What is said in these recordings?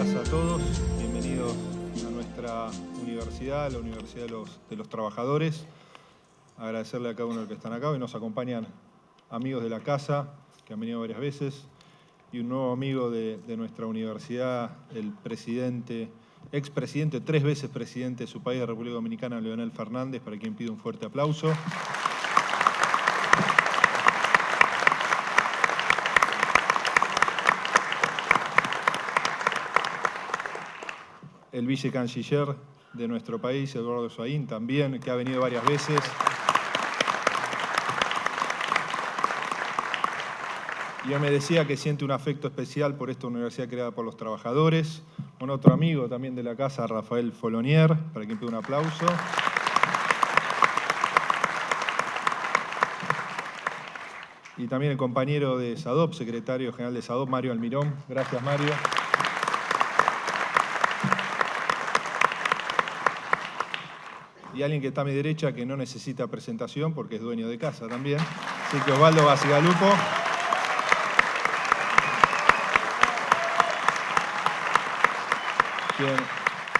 días a todos, bienvenidos a nuestra universidad, la Universidad de los Trabajadores. Agradecerle a cada uno de los que están acá. Hoy nos acompañan amigos de la casa, que han venido varias veces, y un nuevo amigo de nuestra universidad, el presidente, expresidente, 3 veces presidente de su país, de República Dominicana, Leonel Fernández, para quien pido un fuerte aplauso. El vicecanciller de nuestro país, Eduardo Soaín, también, que ha venido varias veces. Yo me decía que siente un afecto especial por esta universidad creada por los trabajadores. Un otro amigo también de la casa, Rafael Folonier, para quien pido un aplauso. Y también el compañero de SADOP, secretario general de SADOP, Mario Almirón. Gracias, Mario. Y alguien que está a mi derecha que no necesita presentación porque es dueño de casa también. Así que Osvaldo Basigalupo.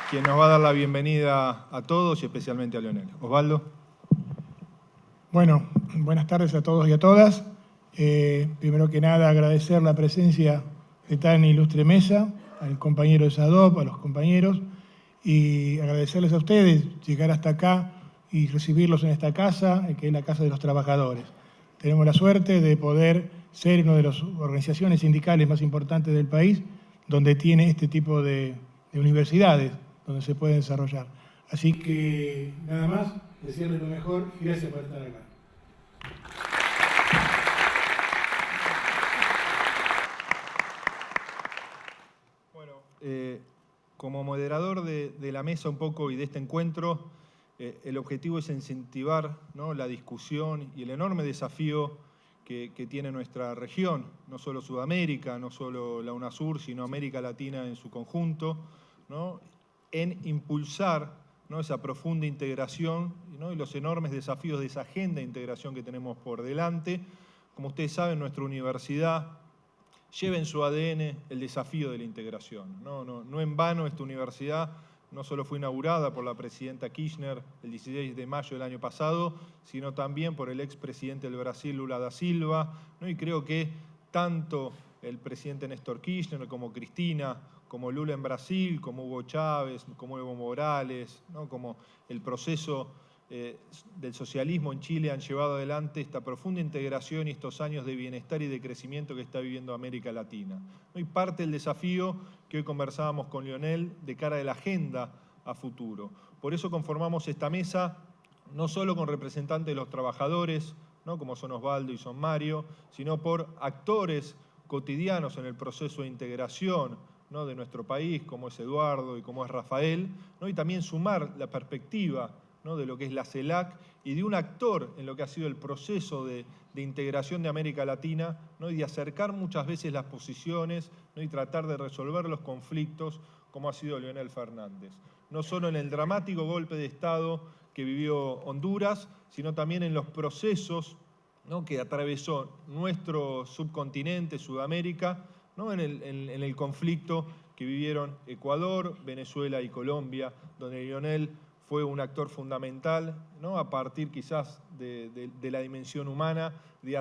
Quien nos va a dar la bienvenida a todos y especialmente a Leonel. Osvaldo. Bueno, buenas tardes a todos y a todas. Primero que nada, agradecer la presencia de tan ilustre mesa, al compañero de SADOP, a los compañeros, y agradecerles a ustedes llegar hasta acá y recibirlos en esta casa, que es la Casa de los Trabajadores. Tenemos la suerte de poder ser una de las organizaciones sindicales más importantes del país, donde tiene este tipo de universidades, donde se puede desarrollar. Así que, nada más, desearles lo mejor y gracias por estar acá. Bueno, como moderador de la mesa un poco y de este encuentro, el objetivo es incentivar, ¿no?, la discusión y el enorme desafío que tiene nuestra región, no solo Sudamérica, no solo la UNASUR, sino América Latina en su conjunto, ¿no?, en impulsar, ¿no?, esa profunda integración, ¿no?, y los enormes desafíos de esa agenda de integración que tenemos por delante. Como ustedes saben, nuestra universidad lleva en su ADN el desafío de la integración. No en vano esta universidad no solo fue inaugurada por la presidenta Kirchner el 16 de mayo del año pasado, sino también por el expresidente del Brasil, Lula da Silva, ¿no? Y creo que tanto el presidente Néstor Kirchner como Cristina, como Lula en Brasil, como Hugo Chávez, como Evo Morales, ¿no?, como el proceso del socialismo en Chile han llevado adelante esta profunda integración y estos años de bienestar y de crecimiento que está viviendo América Latina. Y parte del desafío que hoy conversábamos con Leonel de cara de la agenda a futuro. Por eso conformamos esta mesa no solo con representantes de los trabajadores, ¿no?, como son Osvaldo y son Mario, sino por actores cotidianos en el proceso de integración, ¿no?, de nuestro país, como es Eduardo y como es Rafael, ¿no?, y también sumar la perspectiva, ¿no?, de lo que es la CELAC y de un actor en lo que ha sido el proceso de integración de América Latina, ¿no?, y de acercar muchas veces las posiciones, ¿no?, y tratar de resolver los conflictos como ha sido Leonel Fernández. No solo en el dramático golpe de Estado que vivió Honduras, sino también en los procesos, ¿no?, que atravesó nuestro subcontinente, Sudamérica, ¿no?, en el conflicto que vivieron Ecuador, Venezuela y Colombia, donde Leonel fue un actor fundamental, ¿no?, a partir quizás de la dimensión humana, de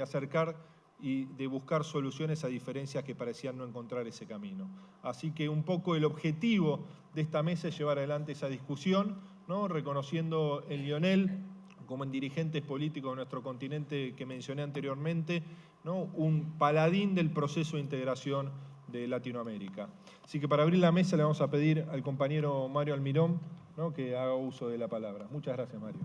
acercar y de buscar soluciones a diferencias que parecían no encontrar ese camino. Así que un poco el objetivo de esta mesa es llevar adelante esa discusión, ¿no?, reconociendo en Leonel, como en dirigentes políticos de nuestro continente que mencioné anteriormente, ¿no?, un paladín del proceso de integración de Latinoamérica. Así que para abrir la mesa le vamos a pedir al compañero Mario Almirón, ¿no?, que haga uso de la palabra. Muchas gracias, Mario.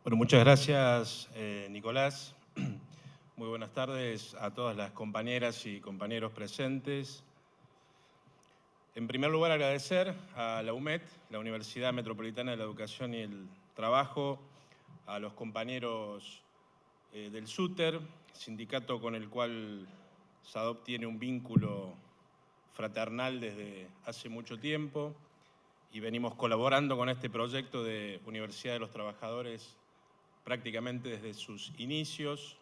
Bueno, muchas gracias, Nicolás. Muy buenas tardes a todas las compañeras y compañeros presentes. En primer lugar, agradecer a la UMET, la Universidad Metropolitana de la Educación y el Trabajo, a los compañeros del SUTER, sindicato con el cual SADOP tiene un vínculo fraternal desde hace mucho tiempo, y venimos colaborando con este proyecto de Universidad de los Trabajadores prácticamente desde sus inicios.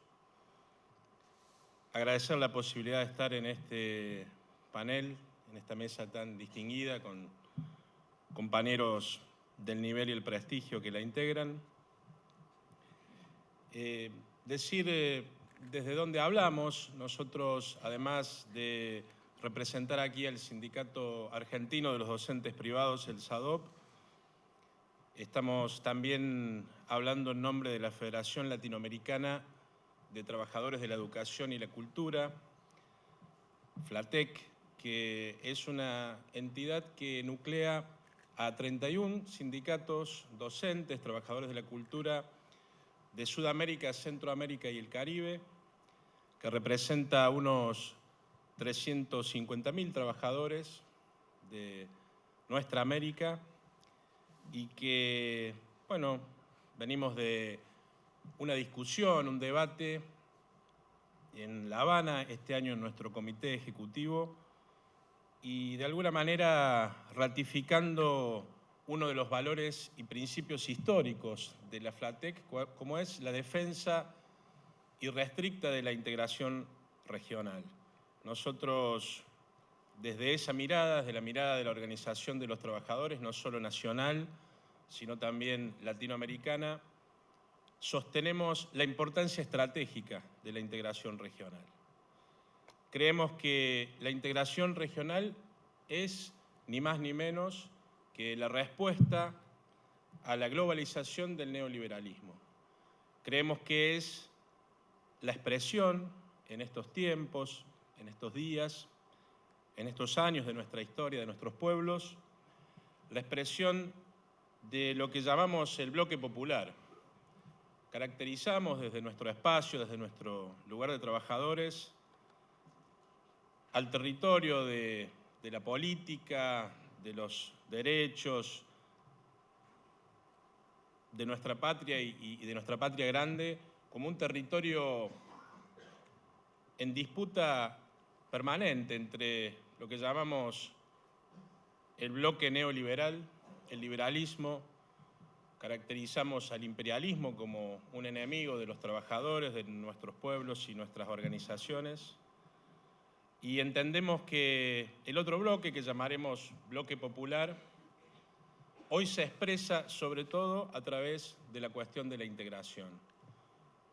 Agradecer la posibilidad de estar en este panel, en esta mesa tan distinguida, con compañeros del nivel y el prestigio que la integran. Decir desde dónde hablamos. Nosotros, además de representar aquí al Sindicato Argentino de los Docentes Privados, el SADOP, estamos también hablando en nombre de la Federación Latinoamericana de Trabajadores de la Educación y la Cultura, FLATEC, que es una entidad que nuclea a 31 sindicatos docentes, trabajadores de la cultura de Sudamérica, Centroamérica y el Caribe, que representa a unos 350.000 trabajadores de nuestra América y que, bueno, venimos de una discusión, un debate en La Habana, este año en nuestro comité ejecutivo, y de alguna manera ratificando uno de los valores y principios históricos de la FLATEC, como es la defensa irrestricta de la integración regional. Nosotros, desde esa mirada, desde la mirada de la Organización de los Trabajadores, no solo nacional, sino también latinoamericana, sostenemos la importancia estratégica de la integración regional. Creemos que la integración regional es ni más ni menos que la respuesta a la globalización del neoliberalismo. Creemos que es la expresión en estos tiempos, en estos días, en estos años de nuestra historia, de nuestros pueblos, la expresión de lo que llamamos el bloque popular. Caracterizamos desde nuestro espacio, desde nuestro lugar de trabajadores, al territorio de la política, de los derechos de nuestra patria y de nuestra patria grande, como un territorio en disputa permanente entre lo que llamamos el bloque neoliberal, el liberalismo. Caracterizamos al imperialismo como un enemigo de los trabajadores, de nuestros pueblos y nuestras organizaciones. Y entendemos que el otro bloque, que llamaremos bloque popular, hoy se expresa sobre todo a través de la cuestión de la integración.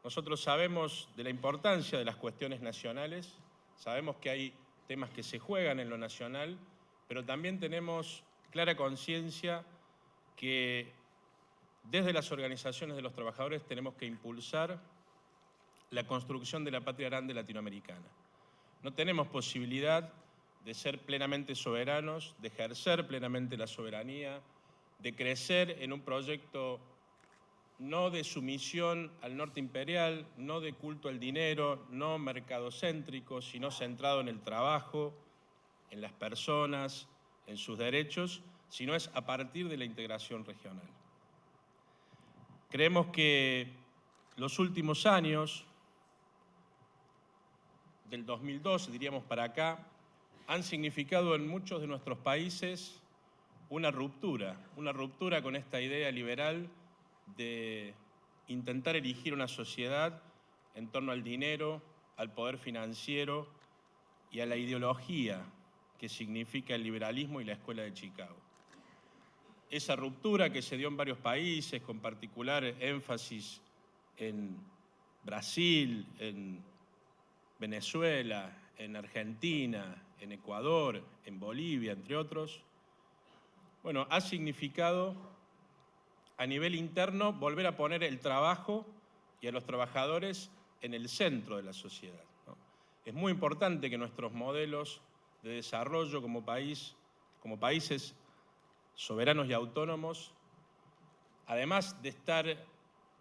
Nosotros sabemos de la importancia de las cuestiones nacionales, sabemos que hay temas que se juegan en lo nacional, pero también tenemos clara conciencia que desde las organizaciones de los trabajadores tenemos que impulsar la construcción de la patria grande latinoamericana. No tenemos posibilidad de ser plenamente soberanos, de ejercer plenamente la soberanía, de crecer en un proyecto no de sumisión al norte imperial, no de culto al dinero, no mercadocéntrico, sino centrado en el trabajo, en las personas, en sus derechos, sino es a partir de la integración regional. Creemos que los últimos años, del 2002, diríamos para acá, han significado en muchos de nuestros países una ruptura con esta idea liberal de intentar erigir una sociedad en torno al dinero, al poder financiero y a la ideología que significa el liberalismo y la Escuela de Chicago. Esa ruptura que se dio en varios países, con particular énfasis en Brasil, en Venezuela, en Argentina, en Ecuador, en Bolivia, entre otros, bueno, ha significado a nivel interno volver a poner el trabajo y a los trabajadores en el centro de la sociedad, ¿no? Es muy importante que nuestros modelos de desarrollo como países soberanos y autónomos, además de estar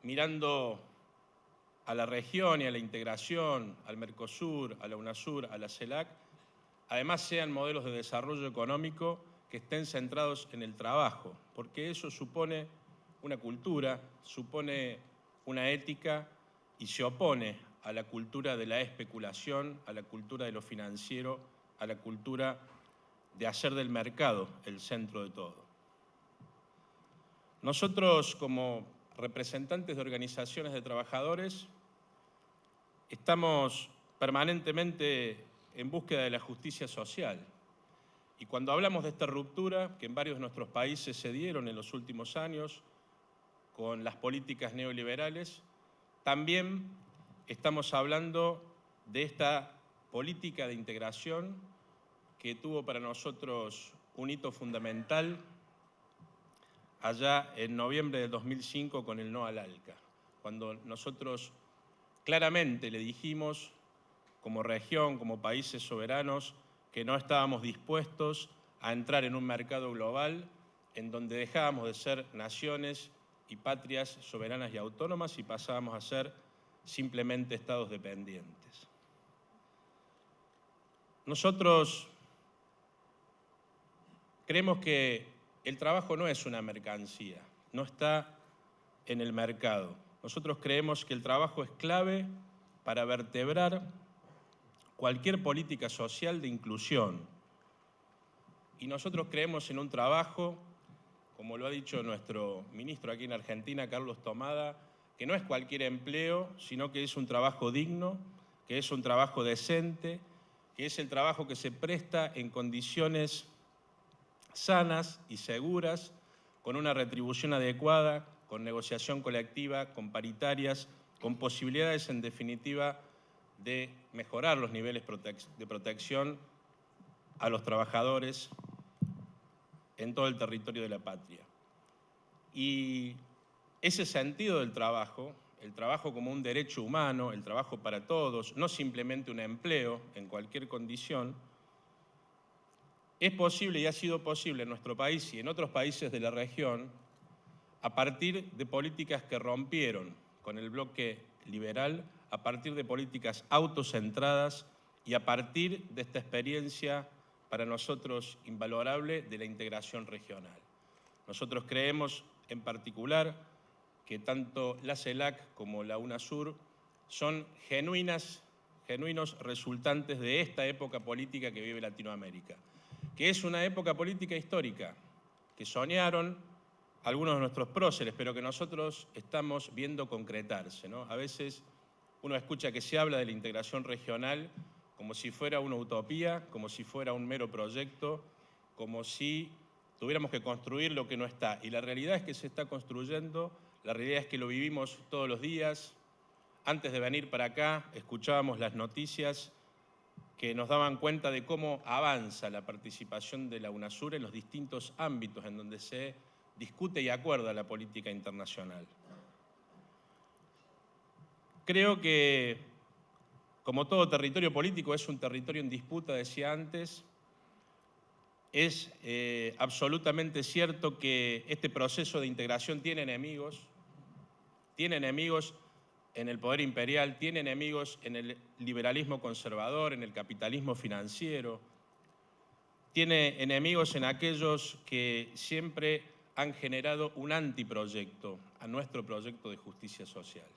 mirando a la región y a la integración, al Mercosur, a la UNASUR, a la CELAC, además sean modelos de desarrollo económico que estén centrados en el trabajo, porque eso supone una cultura, supone una ética y se opone a la cultura de la especulación, a la cultura de lo financiero, a la cultura de hacer del mercado el centro de todo. Nosotros, como representantes de organizaciones de trabajadores, estamos permanentemente en búsqueda de la justicia social. Y cuando hablamos de esta ruptura, que en varios de nuestros países se dieron en los últimos años con las políticas neoliberales, también estamos hablando de esta política de integración que tuvo para nosotros un hito fundamental allá en noviembre del 2005 con el no al ALCA, cuando nosotros claramente le dijimos, como región, como países soberanos, que no estábamos dispuestos a entrar en un mercado global en donde dejábamos de ser naciones y patrias soberanas y autónomas y pasábamos a ser simplemente estados dependientes. Nosotros creemos que el trabajo no es una mercancía, no está en el mercado. Nosotros creemos que el trabajo es clave para vertebrar cualquier política social de inclusión. Y nosotros creemos en un trabajo, como lo ha dicho nuestro ministro aquí en Argentina, Carlos Tomada, que no es cualquier empleo, sino que es un trabajo digno, que es un trabajo decente, que es el trabajo que se presta en condiciones sanas y seguras, con una retribución adecuada, con negociación colectiva, con paritarias, con posibilidades, en definitiva, de mejorar los niveles de protección a los trabajadores en todo el territorio de la patria. Y ese sentido del trabajo, el trabajo como un derecho humano, el trabajo para todos, no simplemente un empleo en cualquier condición, es posible y ha sido posible en nuestro país y en otros países de la región a partir de políticas que rompieron con el bloque liberal, a partir de políticas autocentradas y a partir de esta experiencia para nosotros invalorable de la integración regional. Nosotros creemos en particular que tanto la CELAC como la UNASUR son genuinos resultantes de esta época política que vive Latinoamérica, que es una época política histórica, que soñaron algunos de nuestros próceres, pero que nosotros estamos viendo concretarse, ¿no? A veces uno escucha que se habla de la integración regional como si fuera una utopía, como si fuera un mero proyecto, como si tuviéramos que construir lo que no está. Y la realidad es que se está construyendo, la realidad es que lo vivimos todos los días. Antes de venir para acá, escuchábamos las noticias que nos daban cuenta de cómo avanza la participación de la UNASUR en los distintos ámbitos en donde se discute y acuerda la política internacional. Creo que, como todo territorio político, es un territorio en disputa, decía antes. Es absolutamente cierto que este proceso de integración tiene enemigos en el poder imperial, tiene enemigos en el liberalismo conservador, en el capitalismo financiero, tiene enemigos en aquellos que siempre han generado un antiproyecto a nuestro proyecto de justicia social.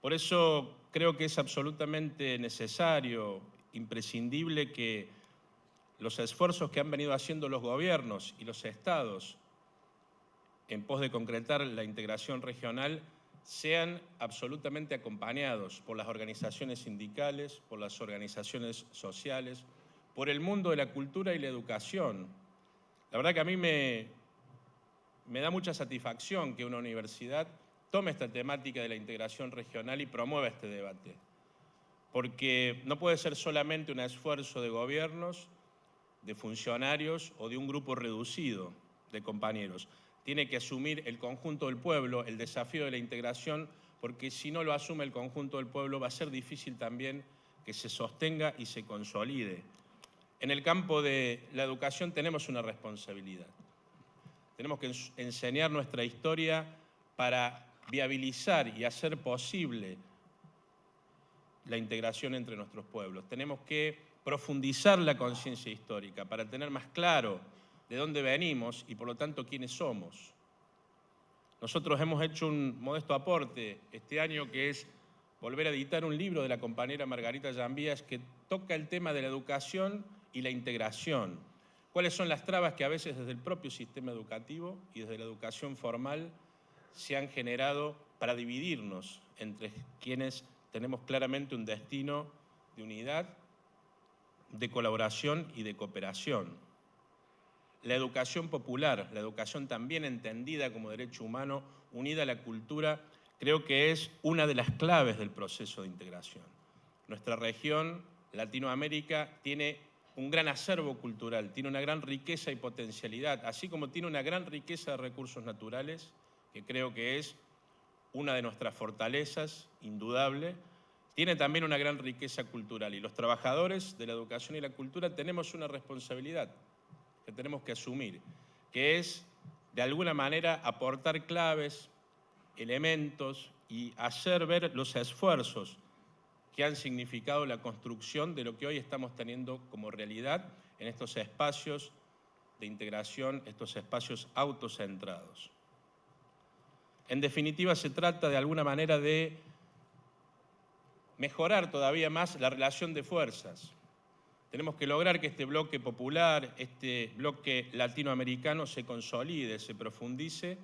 Por eso creo que es absolutamente necesario, imprescindible que los esfuerzos que han venido haciendo los gobiernos y los estados en pos de concretar la integración regional sean absolutamente acompañados por las organizaciones sindicales, por las organizaciones sociales, por el mundo de la cultura y la educación. La verdad que a mí me da mucha satisfacción que una universidad tome esta temática de la integración regional y promueva este debate, porque no puede ser solamente un esfuerzo de gobiernos, de funcionarios o de un grupo reducido de compañeros. Tiene que asumir el conjunto del pueblo el desafío de la integración, porque si no lo asume el conjunto del pueblo va a ser difícil también que se sostenga y se consolide. En el campo de la educación tenemos una responsabilidad. Tenemos que enseñar nuestra historia para viabilizar y hacer posible la integración entre nuestros pueblos. Tenemos que profundizar la conciencia histórica para tener más claro de dónde venimos y por lo tanto quiénes somos. Nosotros hemos hecho un modesto aporte este año, que es volver a editar un libro de la compañera Margarita Llambías que toca el tema de la educación y la integración. cuáles son las trabas que a veces desde el propio sistema educativo y desde la educación formal se han generado para dividirnos entre quienes tenemos claramente un destino de unidad, de colaboración y de cooperación. La educación popular, la educación también entendida como derecho humano, unida a la cultura, creo que es una de las claves del proceso de integración. Nuestra región, Latinoamérica, tiene un gran acervo cultural, tiene una gran riqueza y potencialidad, así como tiene una gran riqueza de recursos naturales, que creo que es una de nuestras fortalezas, indudable. Tiene también una gran riqueza cultural y los trabajadores de la educación y la cultura tenemos una responsabilidad que tenemos que asumir, que es, de alguna manera, aportar claves, elementos y hacer ver los esfuerzos que han significado la construcción de lo que hoy estamos teniendo como realidad en estos espacios de integración, estos espacios autocentrados. En definitiva, se trata de alguna manera de mejorar todavía más la relación de fuerzas. Tenemos que lograr que este bloque popular, este bloque latinoamericano se consolide, se profundice,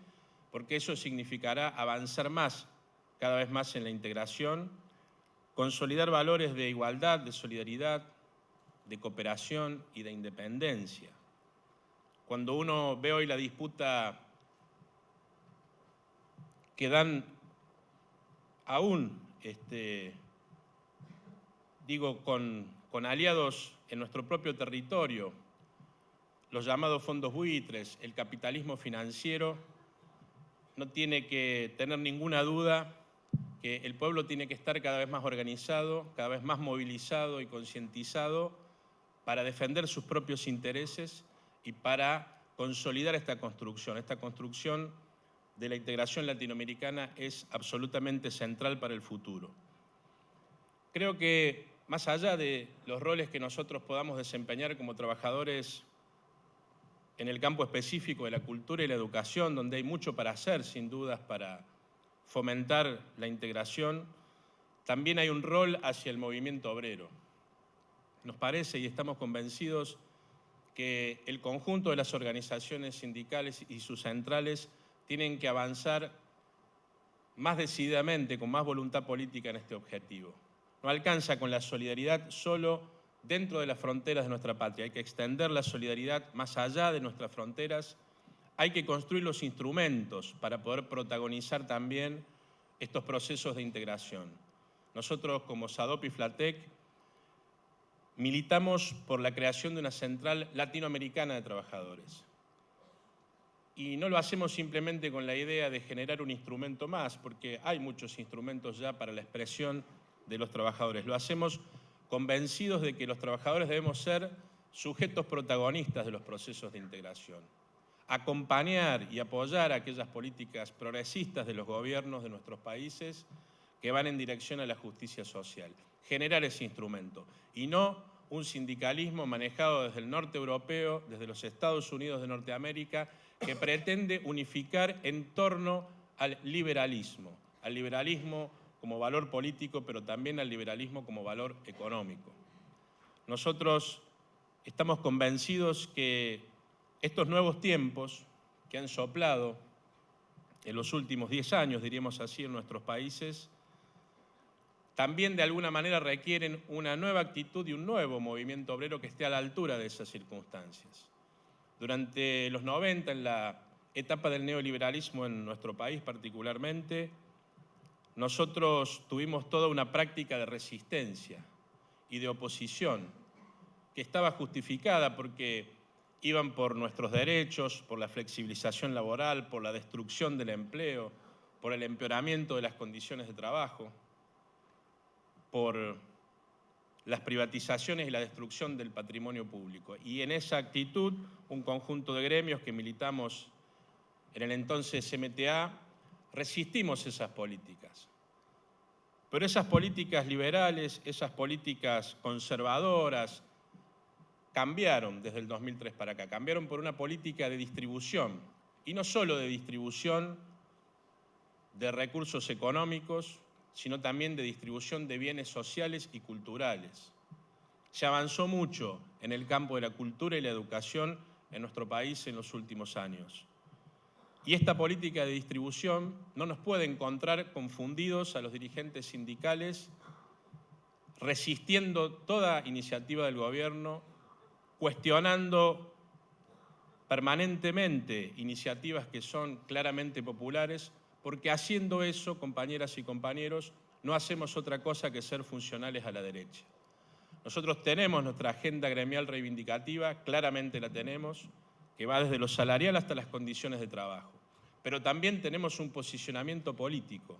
porque eso significará avanzar más, cada vez más en la integración, consolidar valores de igualdad, de solidaridad, de cooperación y de independencia. Cuando uno ve hoy la disputa que dan aún, con aliados en nuestro propio territorio, los llamados fondos buitres, el capitalismo financiero, no tiene que tener ninguna duda que el pueblo tiene que estar cada vez más organizado, cada vez más movilizado y concientizado para defender sus propios intereses y para consolidar esta construcción de la integración latinoamericana es absolutamente central para el futuro. Creo que más allá de los roles que nosotros podamos desempeñar como trabajadores en el campo específico de la cultura y la educación, donde hay mucho para hacer, sin dudas, para fomentar la integración, también hay un rol hacia el movimiento obrero. Nos parece y estamos convencidos que el conjunto de las organizaciones sindicales y sus centrales tienen que avanzar más decididamente, con más voluntad política en este objetivo. No alcanza con la solidaridad solo dentro de las fronteras de nuestra patria, hay que extender la solidaridad más allá de nuestras fronteras, hay que construir los instrumentos para poder protagonizar también estos procesos de integración. Nosotros, como SADOP y FLATEC, militamos por la creación de una central latinoamericana de trabajadores. Y no lo hacemos simplemente con la idea de generar un instrumento más, porque hay muchos instrumentos ya para la expresión de los trabajadores. Lo hacemos convencidos de que los trabajadores debemos ser sujetos protagonistas de los procesos de integración. Acompañar y apoyar aquellas políticas progresistas de los gobiernos de nuestros países que van en dirección a la justicia social. Generar ese instrumento y no un sindicalismo manejado desde el norte europeo, desde los Estados Unidos de Norteamérica, que pretende unificar en torno al liberalismo como valor político, pero también al liberalismo como valor económico. Nosotros estamos convencidos que estos nuevos tiempos que han soplado en los últimos 10 años, diríamos así, en nuestros países, también de alguna manera requieren una nueva actitud y un nuevo movimiento obrero que esté a la altura de esas circunstancias. Durante los 90, en la etapa del neoliberalismo en nuestro país particularmente, nosotros tuvimos toda una práctica de resistencia y de oposición que estaba justificada porque iban por nuestros derechos, por la flexibilización laboral, por la destrucción del empleo, por el empeoramiento de las condiciones de trabajo, por las privatizaciones y la destrucción del patrimonio público. Y en esa actitud, un conjunto de gremios que militamos en el entonces MTA, resistimos esas políticas. Pero esas políticas liberales, esas políticas conservadoras, cambiaron desde el 2003 para acá. Cambiaron por una política de distribución, y no solo de distribución de recursos económicos, sino también de distribución de bienes sociales y culturales. Se avanzó mucho en el campo de la cultura y la educación en nuestro país en los últimos años. Y esta política de distribución no nos puede encontrar confundidos a los dirigentes sindicales, resistiendo toda iniciativa del gobierno, cuestionando permanentemente iniciativas que son claramente populares, porque haciendo eso, compañeras y compañeros, no hacemos otra cosa que ser funcionales a la derecha. Nosotros tenemos nuestra agenda gremial reivindicativa, claramente la tenemos, que va desde lo salarial hasta las condiciones de trabajo. Pero también tenemos un posicionamiento político,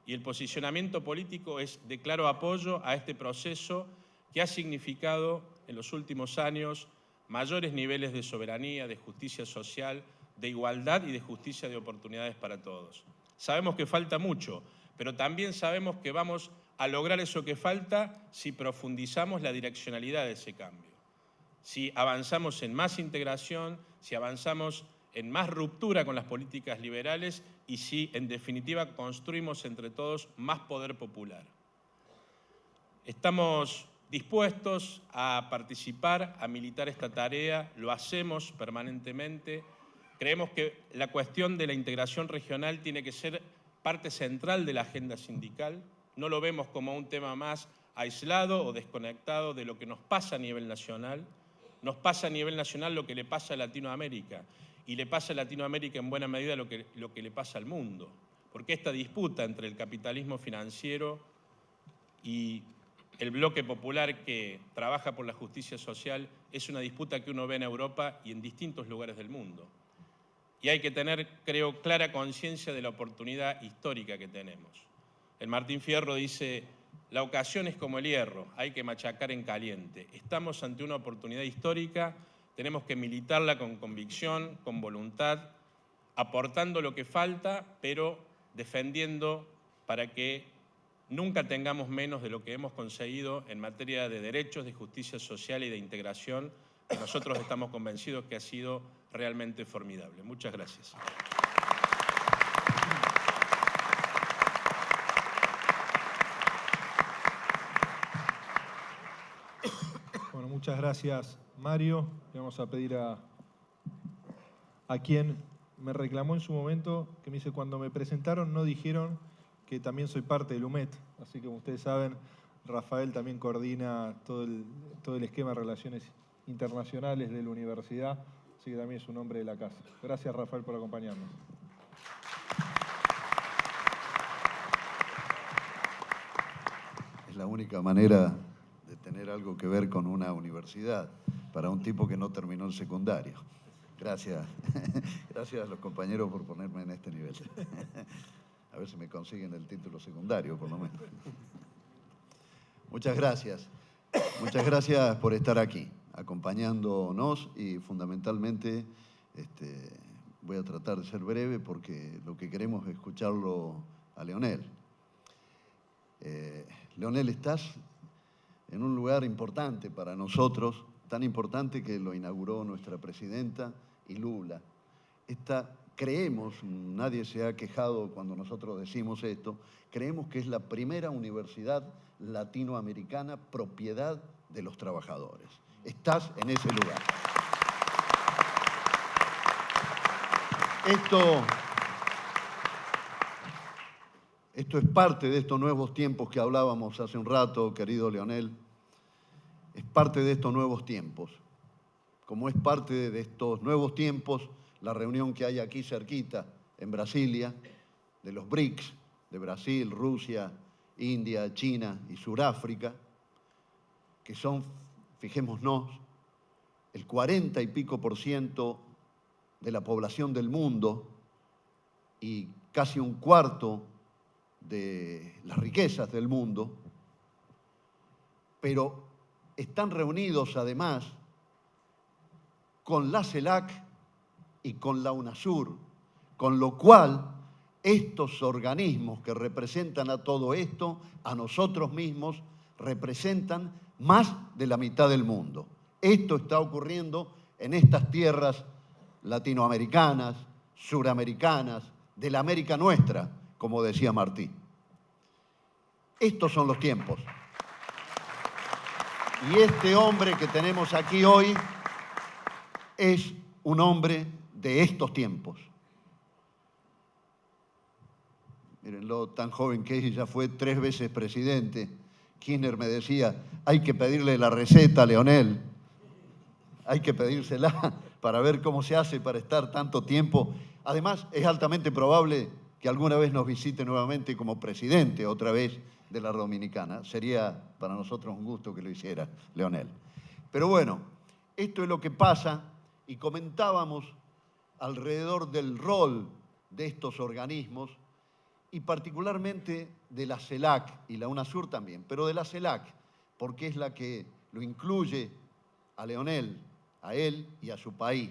y el posicionamiento político es de claro apoyo a este proceso que ha significado en los últimos años mayores niveles de soberanía, de justicia social, de igualdad y de justicia de oportunidades para todos. Sabemos que falta mucho, pero también sabemos que vamos a lograr eso que falta si profundizamos la direccionalidad de ese cambio. Si avanzamos en más integración, si avanzamos en más ruptura con las políticas liberales y si, en definitiva, construimos entre todos más poder popular. Estamos dispuestos a participar, a militar esta tarea, lo hacemos permanentemente. Creemos que la cuestión de la integración regional tiene que ser parte central de la agenda sindical. No lo vemos como un tema más aislado o desconectado de lo que nos pasa a nivel nacional. Nos pasa a nivel nacional lo que le pasa a Latinoamérica, y le pasa a Latinoamérica en buena medida lo que le pasa al mundo. Porque esta disputa entre el capitalismo financiero y el bloque popular que trabaja por la justicia social es una disputa que uno ve en Europa y en distintos lugares del mundo. Y hay que tener, creo, clara conciencia de la oportunidad histórica que tenemos. El Martín Fierro dice: la ocasión es como el hierro, hay que machacar en caliente. Estamos ante una oportunidad histórica, tenemos que militarla con convicción, con voluntad, aportando lo que falta, pero defendiendo para que nunca tengamos menos de lo que hemos conseguido en materia de derechos, de justicia social y de integración, que nosotros estamos convencidos que ha sido realmente formidable. Muchas gracias. Bueno, muchas gracias, Mario. Le vamos a pedir a quien me reclamó en su momento, que me dice: cuando me presentaron no dijeron que también soy parte del UMET. Así que, como ustedes saben, Rafael también coordina todo el esquema de relaciones internacionales de la universidad, así que también es un hombre de la casa. Gracias, Rafael, por acompañarnos. Es la única manera de tener algo que ver con una universidad para un tipo que no terminó el secundario. Gracias. Gracias a los compañeros por ponerme en este nivel. A ver si me consiguen el título secundario, por lo menos. Muchas gracias. Muchas gracias por estar aquí, acompañándonos, y fundamentalmente voy a tratar de ser breve porque lo que queremos es escucharlo a Leonel. Leonel, estás en un lugar importante para nosotros, tan importante que lo inauguró nuestra presidenta y Lula. Creemos, nadie se ha quejado cuando nosotros decimos esto, creemos que es la primera universidad latinoamericana propiedad de los trabajadores. Estás en ese lugar. Esto es parte de estos nuevos tiempos que hablábamos hace un rato, querido Leonel. Es parte de estos nuevos tiempos. Como es parte de estos nuevos tiempos la reunión que hay aquí cerquita, en Brasilia, de los BRICS, de Brasil, Rusia, India, China y Sudáfrica, que son, fijémonos, el 40 y pico % de la población del mundo y casi un cuarto de las riquezas del mundo, pero están reunidos además con la CELAC y con la UNASUR, con lo cual estos organismos que representan a todo esto, a nosotros mismos, representan más de la mitad del mundo. Esto está ocurriendo en estas tierras latinoamericanas, suramericanas, de la América nuestra, como decía Martí. Estos son los tiempos. Y este hombre que tenemos aquí hoy es un hombre de estos tiempos. Mírenlo, tan joven que es y ya fue 3 veces presidente. Kirchner me decía, hay que pedirle la receta a Leonel. Hay que pedírsela para ver cómo se hace para estar tanto tiempo. Además, es altamente probable que alguna vez nos visite nuevamente como presidente, otra vez, de la Dominicana. Sería para nosotros un gusto que lo hiciera, Leonel. Pero bueno, esto es lo que pasa y comentábamos alrededor del rol de estos organismos y particularmente de la CELAC y la UNASUR también, pero de la CELAC, porque es la que lo incluye a Leonel, a él y a su país.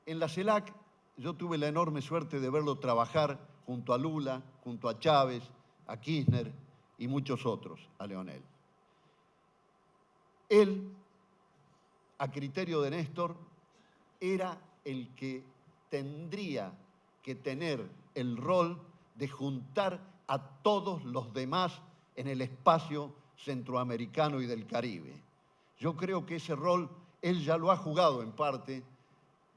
En la CELAC yo tuve la enorme suerte de verlo trabajar junto a Lula, junto a Chávez, a Kirchner y muchos otros, a Leonel. Él, a criterio de Néstor, era el que tendría que tener el rol de juntar a todos los demás en el espacio centroamericano y del Caribe. Yo creo que ese rol él ya lo ha jugado en parte.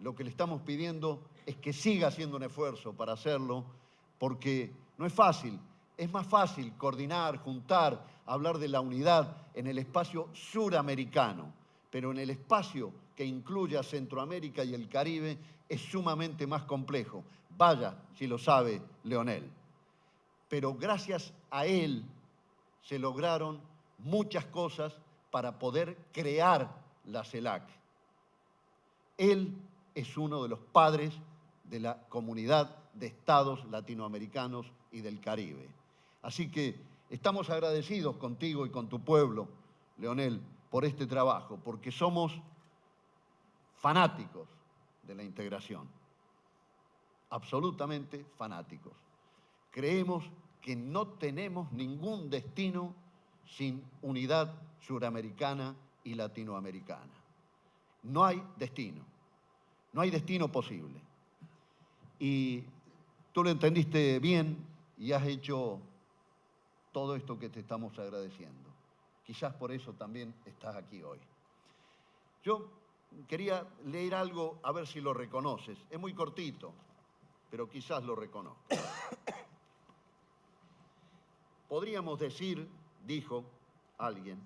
Lo que le estamos pidiendo es que siga haciendo un esfuerzo para hacerlo, porque no es fácil. Es más fácil coordinar, juntar, hablar de la unidad en el espacio suramericano, pero en el espacio que incluye a Centroamérica y el Caribe es sumamente más complejo. Vaya si lo sabe Leonel. Pero gracias a él se lograron muchas cosas para poder crear la CELAC. Él es uno de los padres de la comunidad de estados latinoamericanos y del Caribe. Así que estamos agradecidos contigo y con tu pueblo, Leonel, por este trabajo, porque somos fanáticos de la integración, absolutamente fanáticos. Creemos que no tenemos ningún destino sin unidad suramericana y latinoamericana. No hay destino posible. Y tú lo entendiste bien y has hecho todo esto que te estamos agradeciendo. Quizás por eso también estás aquí hoy. Yo quería leer algo, a ver si lo reconoces. Es muy cortito, pero quizás lo reconozcas. Podríamos decir, dijo alguien,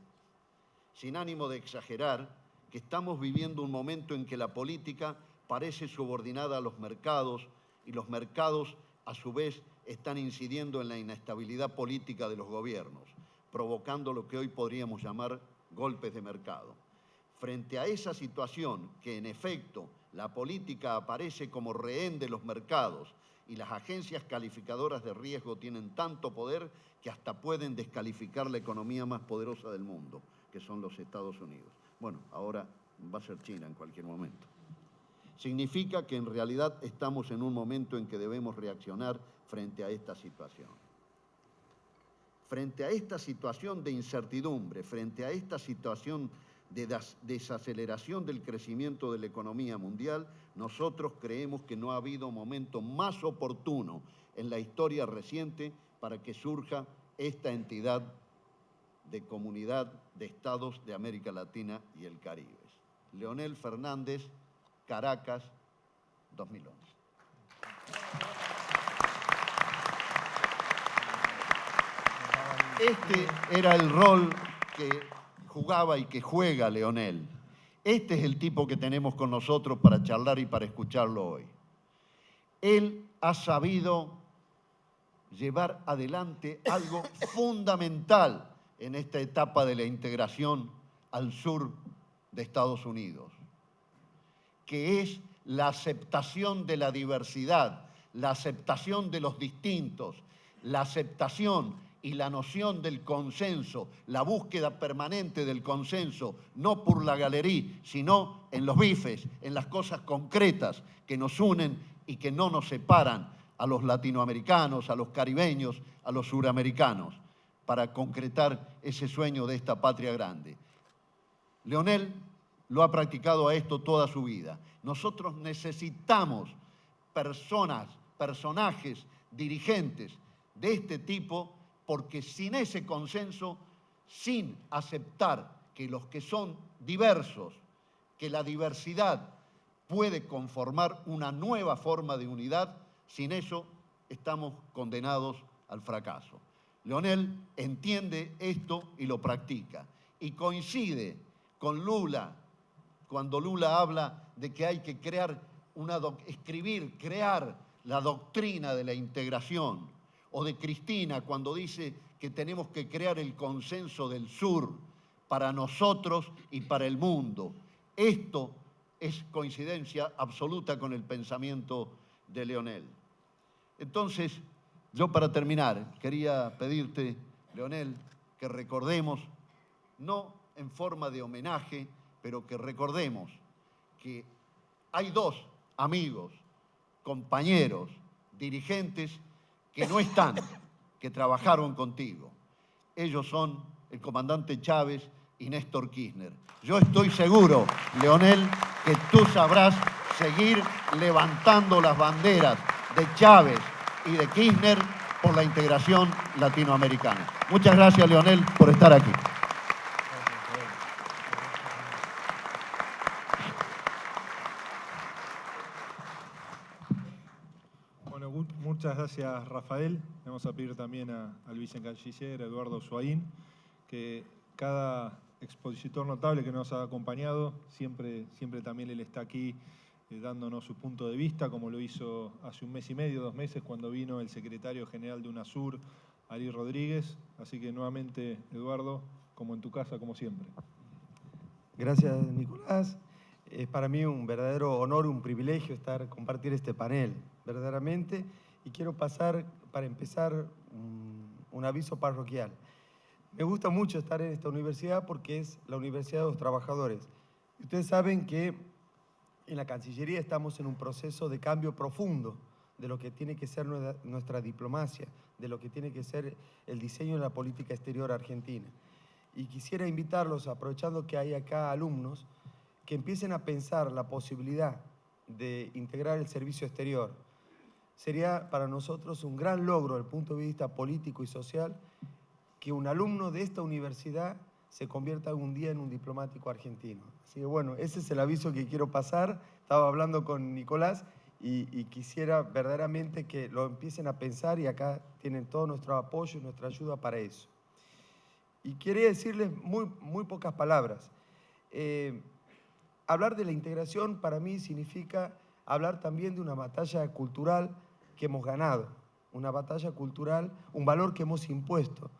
sin ánimo de exagerar, que estamos viviendo un momento en que la política parece subordinada a los mercados y los mercados, a su vez, están incidiendo en la inestabilidad política de los gobiernos, provocando lo que hoy podríamos llamar golpes de mercado. Frente a esa situación, que en efecto la política aparece como rehén de los mercados y las agencias calificadoras de riesgo tienen tanto poder que hasta pueden descalificar la economía más poderosa del mundo, que son los Estados Unidos. Bueno, ahora va a ser China en cualquier momento. Significa que en realidad estamos en un momento en que debemos reaccionar frente a esta situación. Frente a esta situación de incertidumbre, frente a esta situación de desaceleración del crecimiento de la economía mundial, nosotros creemos que no ha habido momento más oportuno en la historia reciente para que surja esta entidad de Comunidad de Estados de América Latina y el Caribe. Leonel Fernández, Caracas, 2011. Este era el rol que jugaba y que juega Leonel. Este es el tipo que tenemos con nosotros para charlar y para escucharlo hoy. Él ha sabido llevar adelante algo fundamental en esta etapa de la integración al sur de Estados Unidos, que es la aceptación de la diversidad, la aceptación de los distintos, la aceptación y la noción del consenso, la búsqueda permanente del consenso, no por la galería, sino en los bifes, en las cosas concretas que nos unen y que no nos separan a los latinoamericanos, a los caribeños, a los suramericanos, para concretar ese sueño de esta patria grande. Leonel lo ha practicado a esto toda su vida. Nosotros necesitamos personajes, dirigentes de este tipo, porque sin ese consenso, sin aceptar que los que son diversos, que la diversidad puede conformar una nueva forma de unidad, sin eso estamos condenados al fracaso. Leonel entiende esto y lo practica. Y coincide con Lula cuando Lula habla de que hay que crear crear la doctrina de la integración, o de Cristina cuando dice que tenemos que crear el consenso del sur para nosotros y para el mundo. Esto es coincidencia absoluta con el pensamiento de Leonel. Entonces, yo para terminar, quería pedirte, Leonel, que recordemos, no en forma de homenaje, pero que recordemos que hay dos amigos, compañeros, dirigentes que no están, que trabajaron contigo. Ellos son el comandante Chávez y Néstor Kirchner. Yo estoy seguro, Leonel, que tú sabrás seguir levantando las banderas de Chávez y de Kirchner por la integración latinoamericana. Muchas gracias, Leonel, por estar aquí. Bueno, muchas gracias, Rafael. Vamos a pedir también al vicecanciller Eduardo Suaín, que cada expositor notable que nos ha acompañado, siempre también él está aquí dándonos su punto de vista, como lo hizo hace un mes y medio, 2 meses, cuando vino el secretario general de UNASUR, Ari Rodríguez. Así que nuevamente, Eduardo, como en tu casa, como siempre. Gracias, Nicolás. Es para mí un verdadero honor, un privilegio compartir este panel, verdaderamente. Y quiero pasar, para empezar, un aviso parroquial. Me gusta mucho estar en esta universidad porque es la Universidad de los Trabajadores. Y ustedes saben que en la Cancillería estamos en un proceso de cambio profundo de lo que tiene que ser nuestra diplomacia, de lo que tiene que ser el diseño de la política exterior argentina. Y quisiera invitarlos, aprovechando que hay acá alumnos, que empiecen a pensar la posibilidad de integrar el servicio exterior. Sería para nosotros un gran logro desde el punto de vista político y social que un alumno de esta universidad se convierta algún día en un diplomático argentino. Así que bueno, ese es el aviso que quiero pasar. Estaba hablando con Nicolás y quisiera verdaderamente que lo empiecen a pensar, y acá tienen todo nuestro apoyo y nuestra ayuda para eso. Y quería decirles muy pocas palabras. Hablar de la integración para mí significa hablar también de una batalla cultural que hemos ganado, una batalla cultural, un valor que hemos impuesto.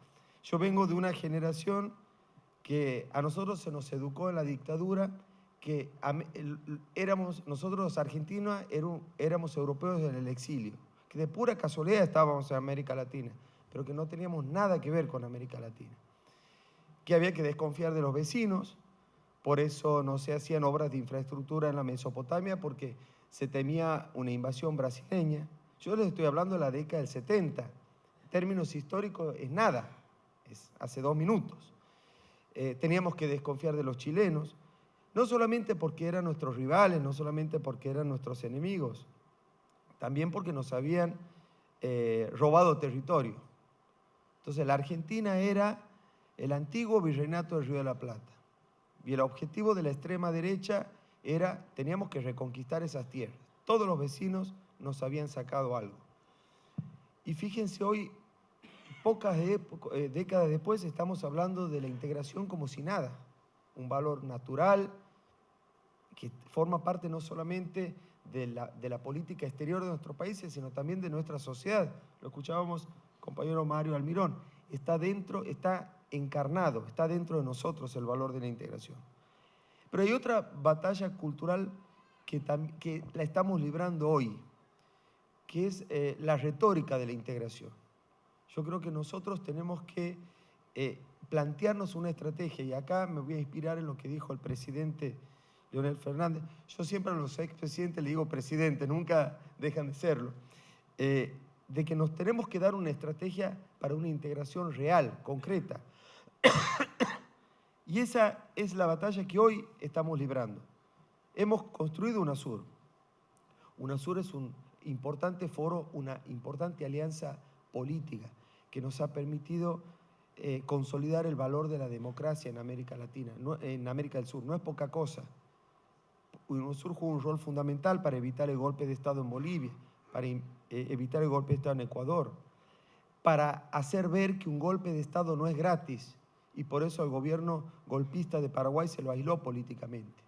Yo vengo de una generación que a nosotros se nos educó en la dictadura, que nosotros los argentinos éramos europeos en el exilio, que de pura casualidad estábamos en América Latina, pero que no teníamos nada que ver con América Latina, que había que desconfiar de los vecinos. Por eso no se hacían obras de infraestructura en la Mesopotamia, porque se temía una invasión brasileña. Yo les estoy hablando de la década del 70. En términos históricos es nada, es hace 2 minutos. Teníamos que desconfiar de los chilenos, no solamente porque eran nuestros rivales, no solamente porque eran nuestros enemigos, también porque nos habían robado territorio. Entonces la Argentina era el antiguo virreinato del Río de la Plata. Y el objetivo de la extrema derecha era, teníamos que reconquistar esas tierras. Todos los vecinos nos habían sacado algo. Y fíjense, hoy, pocas décadas después, estamos hablando de la integración como si nada. Un valor natural que forma parte no solamente de la política exterior de nuestros países, sino también de nuestra sociedad. Lo escuchábamos, compañero Mario Almirón. Está dentro, está encarnado, está dentro de nosotros el valor de la integración. Pero hay otra batalla cultural que la estamos librando hoy, que es la retórica de la integración. Yo creo que nosotros tenemos que plantearnos una estrategia, y acá me voy a inspirar en lo que dijo el presidente Leonel Fernández. Yo siempre a los expresidentes le digo presidente, nunca dejan de serlo. De que nos tenemos que dar una estrategia para una integración real, concreta. Y esa es la batalla que hoy estamos librando. Hemos construido UNASUR. UNASUR es un importante foro, una importante alianza política que nos ha permitido consolidar el valor de la democracia en América Latina, en América del Sur. No es poca cosa. UNASUR jugó un rol fundamental para evitar el golpe de Estado en Bolivia, para evitar el golpe de Estado en Ecuador, para hacer ver que un golpe de Estado no es gratis, y por eso el gobierno golpista de Paraguay se lo aisló políticamente.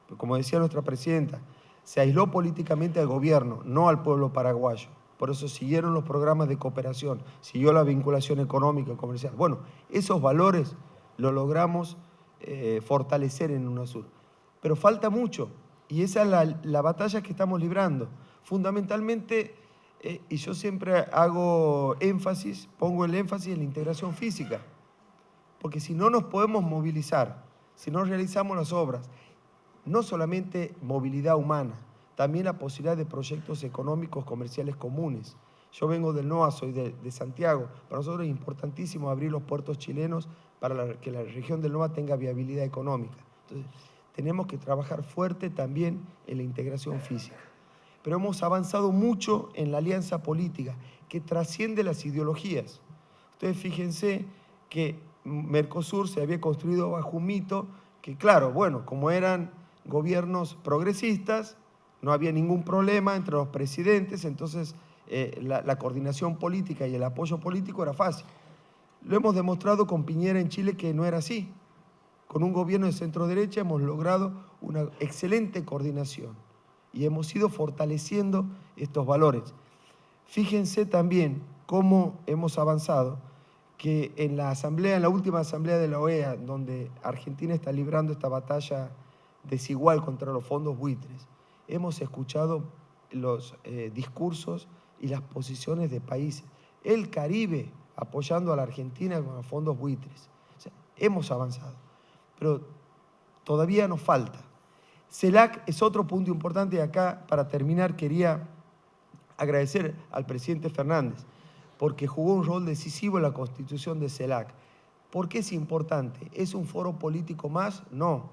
Pero como decía nuestra presidenta, se aisló políticamente al gobierno, no al pueblo paraguayo. Por eso siguieron los programas de cooperación, siguió la vinculación económica y comercial. Bueno, esos valores los logramos fortalecer en UNASUR. Pero falta mucho, y esa es la batalla que estamos librando. Fundamentalmente, y yo siempre hago énfasis, pongo el énfasis en la integración física, porque si no nos podemos movilizar, si no realizamos las obras, no solamente movilidad humana, también la posibilidad de proyectos económicos comerciales comunes. Yo vengo del NOA, soy de Santiago. Para nosotros es importantísimo abrir los puertos chilenos para que la región del NOA tenga viabilidad económica. Entonces, tenemos que trabajar fuerte también en la integración física. Pero hemos avanzado mucho en la alianza política, que trasciende las ideologías. Ustedes fíjense que Mercosur se había construido bajo un mito que, claro, bueno, como eran gobiernos progresistas, no había ningún problema entre los presidentes, entonces la coordinación política y el apoyo político era fácil. Lo hemos demostrado con Piñera en Chile que no era así. Con un gobierno de centro-derecha hemos logrado una excelente coordinación y hemos ido fortaleciendo estos valores. Fíjense también cómo hemos avanzado, que en la última asamblea de la OEA, donde Argentina está librando esta batalla desigual contra los fondos buitres, hemos escuchado los discursos y las posiciones de países. El Caribe apoyando a la Argentina con los fondos buitres. O sea, hemos avanzado, pero todavía nos falta. CELAC es otro punto importante y acá, para terminar, quería agradecer al presidente Fernández porque jugó un rol decisivo en la constitución de CELAC. ¿Por qué es importante? ¿Es un foro político más? No.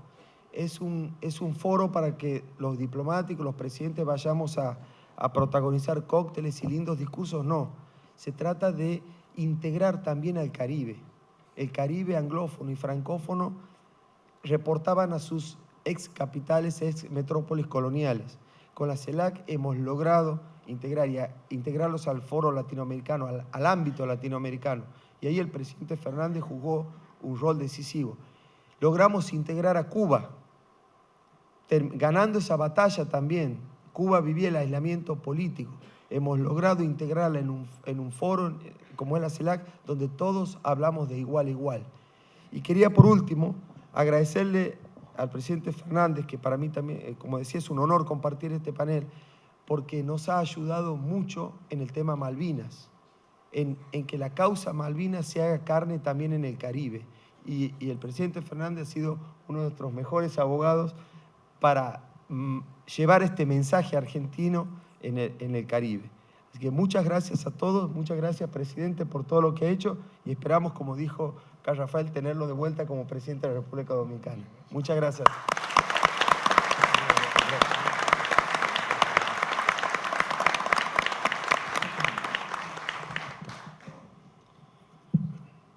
Es un foro para que los diplomáticos, los presidentes vayamos a protagonizar cócteles y lindos discursos. No. Se trata de integrar también al Caribe. El Caribe anglófono y francófono reportaban a sus ex capitales, ex metrópolis coloniales. Con la CELAC hemos logrado integrarlos al foro latinoamericano, al ámbito latinoamericano. Y ahí el presidente Fernández jugó un rol decisivo. Logramos integrar a Cuba, ganando esa batalla también. Cuba vivía el aislamiento político. Hemos logrado integrarla en un foro como es la CELAC, donde todos hablamos de igual a igual. Y quería, por último, agradecerle al presidente Fernández, que para mí también, como decía, es un honor compartir este panel, porque nos ha ayudado mucho en el tema Malvinas, en que la causa Malvinas se haga carne también en el Caribe. Y el presidente Fernández ha sido uno de nuestros mejores abogados para llevar este mensaje argentino en el Caribe. Así que muchas gracias a todos, muchas gracias, presidente, por todo lo que ha hecho y esperamos, como dijo Carlos Rafael, tenerlo de vuelta como presidente de la República Dominicana. Muchas gracias.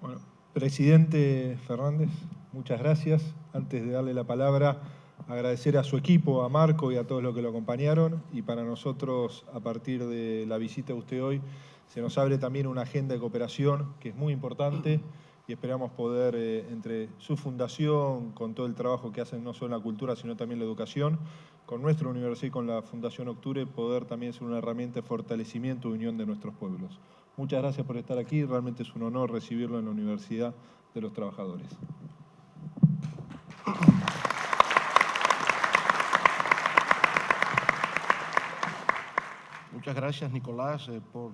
Bueno, presidente Fernández, muchas gracias. Antes de darle la palabra, agradecer a su equipo, a Marco y a todos los que lo acompañaron. Y para nosotros, a partir de la visita de usted hoy, se nos abre también una agenda de cooperación que es muy importante y esperamos poder, entre su fundación, con todo el trabajo que hacen no solo en la cultura, sino también en la educación, con nuestra universidad y con la Fundación Octubre, poder también ser una herramienta de fortalecimiento y unión de nuestros pueblos. Muchas gracias por estar aquí. Realmente es un honor recibirlo en la Universidad de los Trabajadores. Muchas gracias, Nicolás, por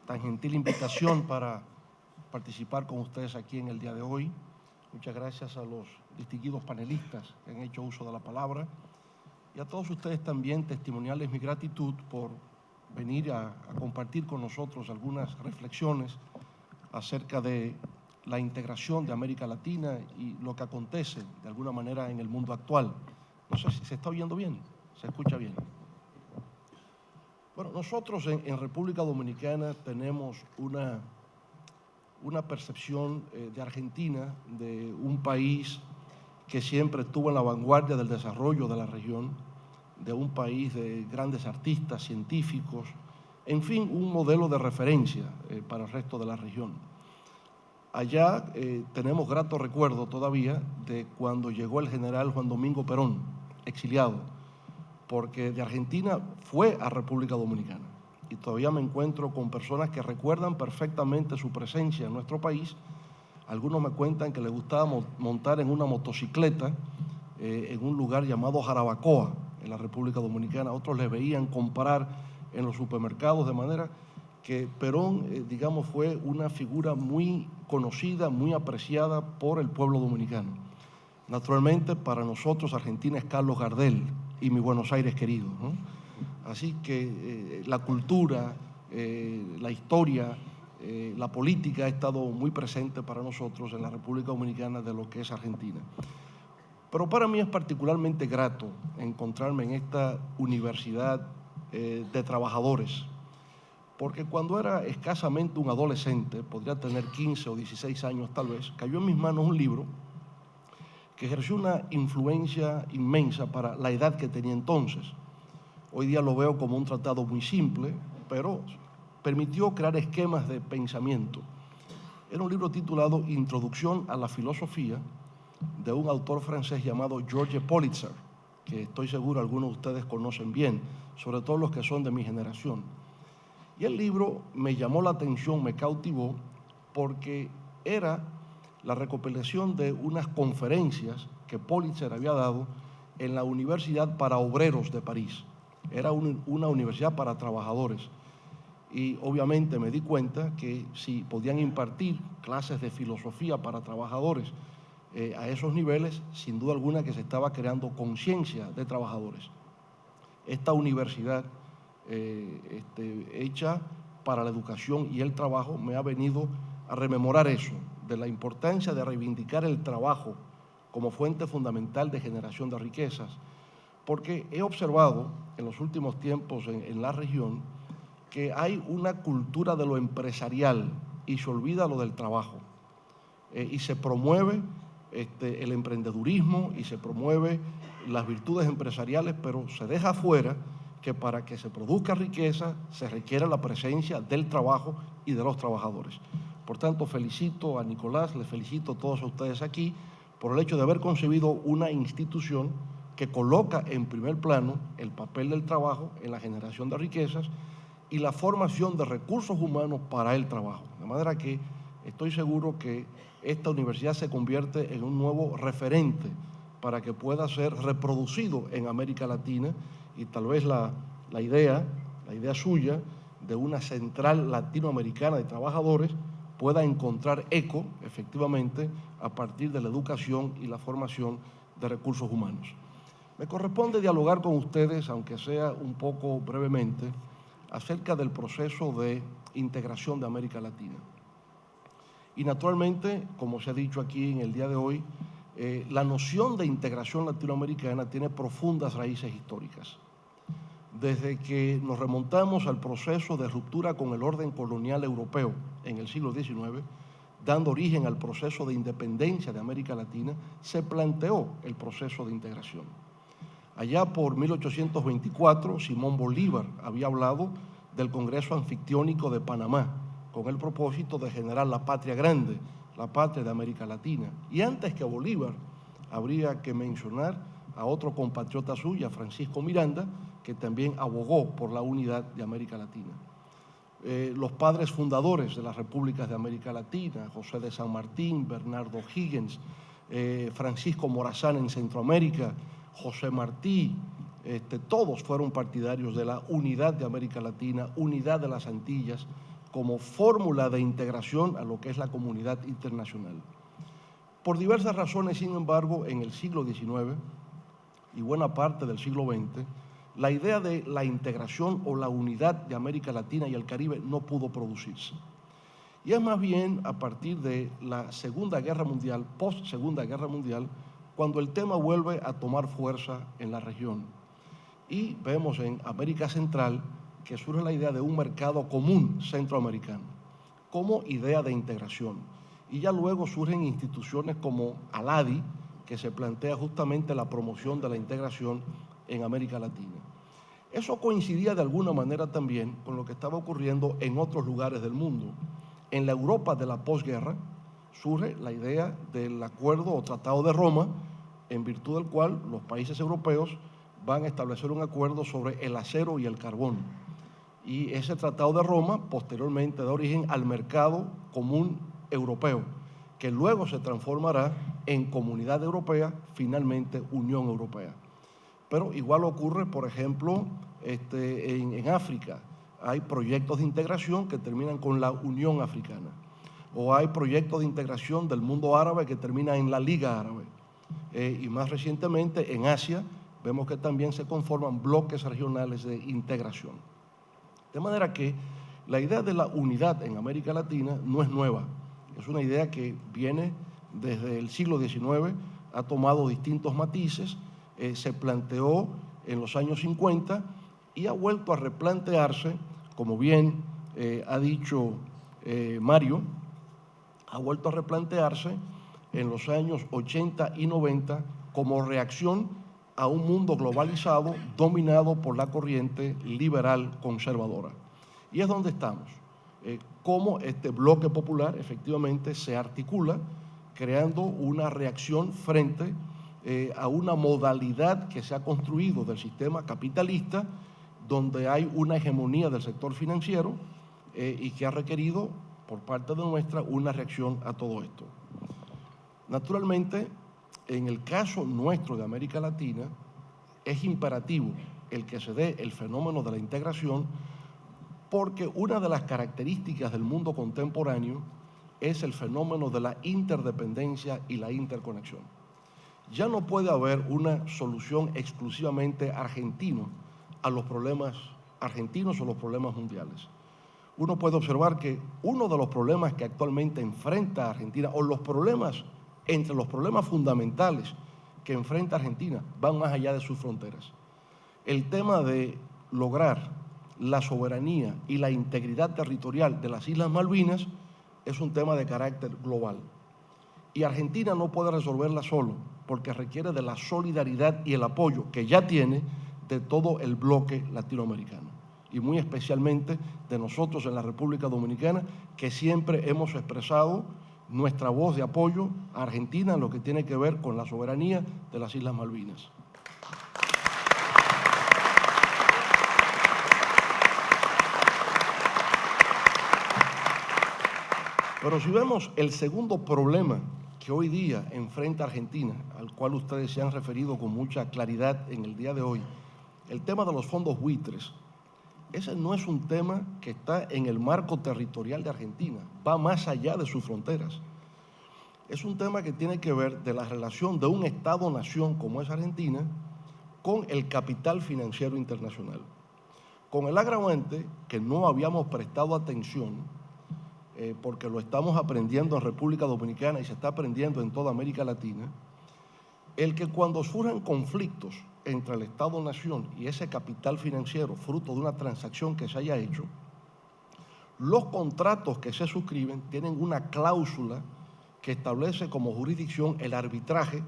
tan gentil invitación para participar con ustedes aquí en el día de hoy. Muchas gracias a los distinguidos panelistas que han hecho uso de la palabra y a todos ustedes también testimoniarles mi gratitud por venir a compartir con nosotros algunas reflexiones acerca de la integración de América Latina y lo que acontece de alguna manera en el mundo actual. No sé si se está oyendo bien, se escucha bien. Bueno, nosotros en República Dominicana tenemos una percepción de Argentina, de un país que siempre estuvo en la vanguardia del desarrollo de la región, de un país de grandes artistas, científicos, en fin, un modelo de referencia para el resto de la región. Allá tenemos grato recuerdo todavía de cuando llegó el general Juan Domingo Perón, exiliado, porque de Argentina fue a República Dominicana. Y todavía me encuentro con personas que recuerdan perfectamente su presencia en nuestro país. Algunos me cuentan que les gustaba montar en una motocicleta en un lugar llamado Jarabacoa, en la República Dominicana. Otros le veían comprar en los supermercados, de manera que Perón, digamos, fue una figura muy conocida, muy apreciada por el pueblo dominicano. Naturalmente, para nosotros, Argentina es Carlos Gardel y mi Buenos Aires querido, ¿no? Así que la cultura, la historia, la política ha estado muy presente para nosotros en la República Dominicana de lo que es Argentina. Pero para mí es particularmente grato encontrarme en esta universidad de trabajadores, porque cuando era escasamente un adolescente, podría tener 15 o 16 años tal vez, cayó en mis manos un libro que ejerció una influencia inmensa para la edad que tenía entonces. Hoy día lo veo como un tratado muy simple, pero permitió crear esquemas de pensamiento. Era un libro titulado Introducción a la Filosofía, de un autor francés llamado Georges Politzer, que estoy seguro algunos de ustedes conocen bien, sobre todo los que son de mi generación. Y el libro me llamó la atención, me cautivó, porque era la recopilación de unas conferencias que Politzer había dado en la Universidad para Obreros de París. Era una universidad para trabajadores. Y obviamente me di cuenta que si podían impartir clases de filosofía para trabajadores a esos niveles, sin duda alguna que se estaba creando conciencia de trabajadores. Esta universidad hecha para la educación y el trabajo me ha venido a rememorar eso, de la importancia de reivindicar el trabajo como fuente fundamental de generación de riquezas, porque he observado en los últimos tiempos en la región que hay una cultura de lo empresarial y se olvida lo del trabajo. Y se promueve el emprendedurismo y se promueve las virtudes empresariales, pero se deja afuera que para que se produzca riqueza se requiere la presencia del trabajo y de los trabajadores. Por tanto, felicito a Nicolás, les felicito a todos ustedes aquí por el hecho de haber concebido una institución que coloca en primer plano el papel del trabajo en la generación de riquezas y la formación de recursos humanos para el trabajo. De manera que estoy seguro que esta universidad se convierte en un nuevo referente para que pueda ser reproducido en América Latina y tal vez la idea suya de una central latinoamericana de trabajadores pueda encontrar eco, efectivamente, a partir de la educación y la formación de recursos humanos. Me corresponde dialogar con ustedes, aunque sea un poco brevemente, acerca del proceso de integración de América Latina. Y naturalmente, como se ha dicho aquí en el día de hoy, la noción de integración latinoamericana tiene profundas raíces históricas. Desde que nos remontamos al proceso de ruptura con el orden colonial europeo en el siglo XIX, dando origen al proceso de independencia de América Latina, se planteó el proceso de integración. Allá por 1824, Simón Bolívar había hablado del Congreso Anfictiónico de Panamá, con el propósito de generar la patria grande, la patria de América Latina. Y antes que Bolívar, habría que mencionar a otro compatriota suya, Francisco Miranda, que también abogó por la unidad de América Latina. Los padres fundadores de las repúblicas de América Latina, José de San Martín, Bernardo Higgins, Francisco Morazán en Centroamérica, José Martí, todos fueron partidarios de la unidad de América Latina, unidad de las Antillas, como fórmula de integración a lo que es la comunidad internacional. Por diversas razones, sin embargo, en el siglo XIX y buena parte del siglo XX, la idea de la integración o la unidad de América Latina y el Caribe no pudo producirse. Y es más bien a partir de la Segunda Guerra Mundial, post-Segunda Guerra Mundial, cuando el tema vuelve a tomar fuerza en la región. Y vemos en América Central que surge la idea de un mercado común centroamericano, como idea de integración. Y ya luego surgen instituciones como ALADI, que se plantea justamente la promoción de la integración en América Latina. Eso coincidía de alguna manera también con lo que estaba ocurriendo en otros lugares del mundo. En la Europa de la posguerra surge la idea del acuerdo o Tratado de Roma, en virtud del cual los países europeos van a establecer un acuerdo sobre el acero y el carbón. Y ese Tratado de Roma posteriormente da origen al mercado común europeo, que luego se transformará en Comunidad Europea, finalmente Unión Europea. Pero igual ocurre, por ejemplo, en África. Hay proyectos de integración que terminan con la Unión Africana, o hay proyectos de integración del mundo árabe que terminan en la Liga Árabe. Y más recientemente en Asia vemos que también se conforman bloques regionales de integración. De manera que la idea de la unidad en América Latina no es nueva, es una idea que viene desde el siglo XIX, ha tomado distintos matices, se planteó en los años 50 y ha vuelto a replantearse, como bien ha dicho Mario, ha vuelto a replantearse en los años 80 y 90 como reacción a un mundo globalizado dominado por la corriente liberal conservadora. Y es donde estamos, cómo este bloque popular efectivamente se articula creando una reacción frente a una modalidad que se ha construido del sistema capitalista, donde hay una hegemonía del sector financiero y que ha requerido por parte de nuestra una reacción a todo esto. Naturalmente, en el caso nuestro de América Latina, es imperativo el que se dé el fenómeno de la integración, porque una de las características del mundo contemporáneo es el fenómeno de la interdependencia y la interconexión. Ya no puede haber una solución exclusivamente argentina a los problemas argentinos o los problemas mundiales. Uno puede observar que uno de los problemas que actualmente enfrenta Argentina, o los problemas, entre los problemas fundamentales que enfrenta Argentina, van más allá de sus fronteras. El tema de lograr la soberanía y la integridad territorial de las Islas Malvinas es un tema de carácter global. Y Argentina no puede resolverla solo, porque requiere de la solidaridad y el apoyo que ya tiene de todo el bloque latinoamericano, y muy especialmente de nosotros en la República Dominicana, que siempre hemos expresado nuestra voz de apoyo a Argentina en lo que tiene que ver con la soberanía de las Islas Malvinas. Pero si vemos el segundo problema que hoy día enfrenta Argentina, al cual ustedes se han referido con mucha claridad en el día de hoy, el tema de los fondos buitres, ese no es un tema que está en el marco territorial de Argentina, va más allá de sus fronteras. Es un tema que tiene que ver de la relación de un Estado-nación como es Argentina con el capital financiero internacional, con el agravante que no habíamos prestado atención, porque lo estamos aprendiendo en República Dominicana y se está aprendiendo en toda América Latina, el que cuando surjan conflictos entre el Estado-nación y ese capital financiero, fruto de una transacción que se haya hecho, los contratos que se suscriben tienen una cláusula que establece como jurisdicción el arbitraje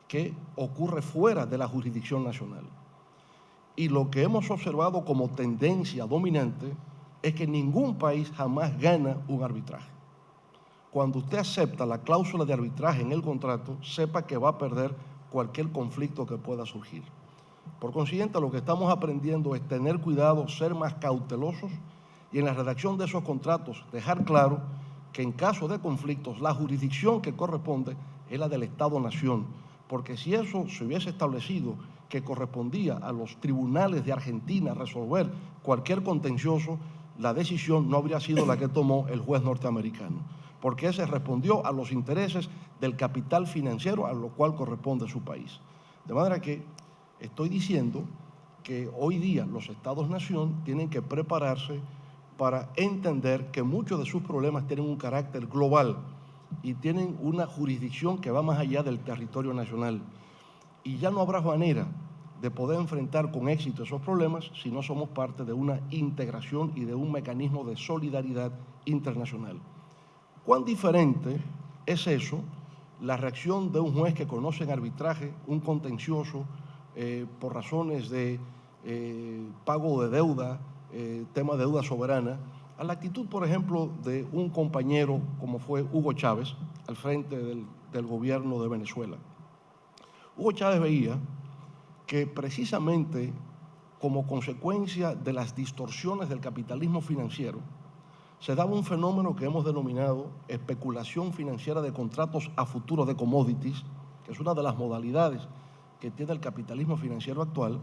que ocurre fuera de la jurisdicción nacional. Y lo que hemos observado como tendencia dominante es que ningún país jamás gana un arbitraje. Cuando usted acepta la cláusula de arbitraje en el contrato, sepa que va a perder cualquier conflicto que pueda surgir. Por consiguiente, lo que estamos aprendiendo es tener cuidado, ser más cautelosos y en la redacción de esos contratos dejar claro que en caso de conflictos la jurisdicción que corresponde es la del Estado-nación, porque si eso se hubiese establecido que correspondía a los tribunales de Argentina resolver cualquier contencioso, la decisión no habría sido la que tomó el juez norteamericano, porque ese respondió a los intereses del capital financiero a lo cual corresponde su país. De manera que estoy diciendo que hoy día los Estados-nación tienen que prepararse para entender que muchos de sus problemas tienen un carácter global y tienen una jurisdicción que va más allá del territorio nacional. Y ya no habrá manera de poder enfrentar con éxito esos problemas si no somos parte de una integración y de un mecanismo de solidaridad internacional. ¿Cuán diferente es eso, la reacción de un juez que conoce en arbitraje un contencioso por razones de pago de deuda, tema de deuda soberana, a la actitud, por ejemplo, de un compañero como fue Hugo Chávez al frente del gobierno de Venezuela? Hugo Chávez veía que precisamente como consecuencia de las distorsiones del capitalismo financiero, se daba un fenómeno que hemos denominado especulación financiera de contratos a futuro de commodities, que es una de las modalidades que tiene el capitalismo financiero actual.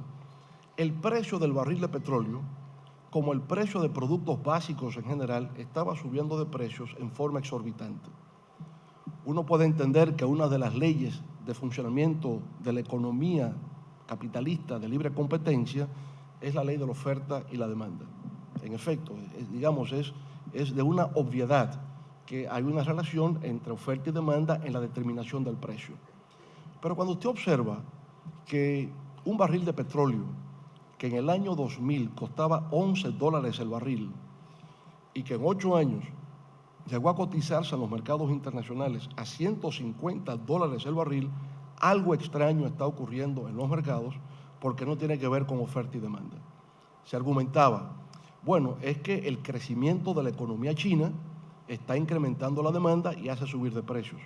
El precio del barril de petróleo, como el precio de productos básicos en general, estaba subiendo de precios en forma exorbitante. Uno puede entender que una de las leyes de funcionamiento de la economía capitalista de libre competencia es la ley de la oferta y la demanda. En efecto, digamos, es de una obviedad que hay una relación entre oferta y demanda en la determinación del precio. Pero cuando usted observa que un barril de petróleo que en el año 2000 costaba $11 el barril y que en 8 años llegó a cotizarse en los mercados internacionales a $150 el barril, algo extraño está ocurriendo en los mercados porque no tiene que ver con oferta y demanda. Se argumentaba, bueno, es que el crecimiento de la economía china está incrementando la demanda y hace subir de precios.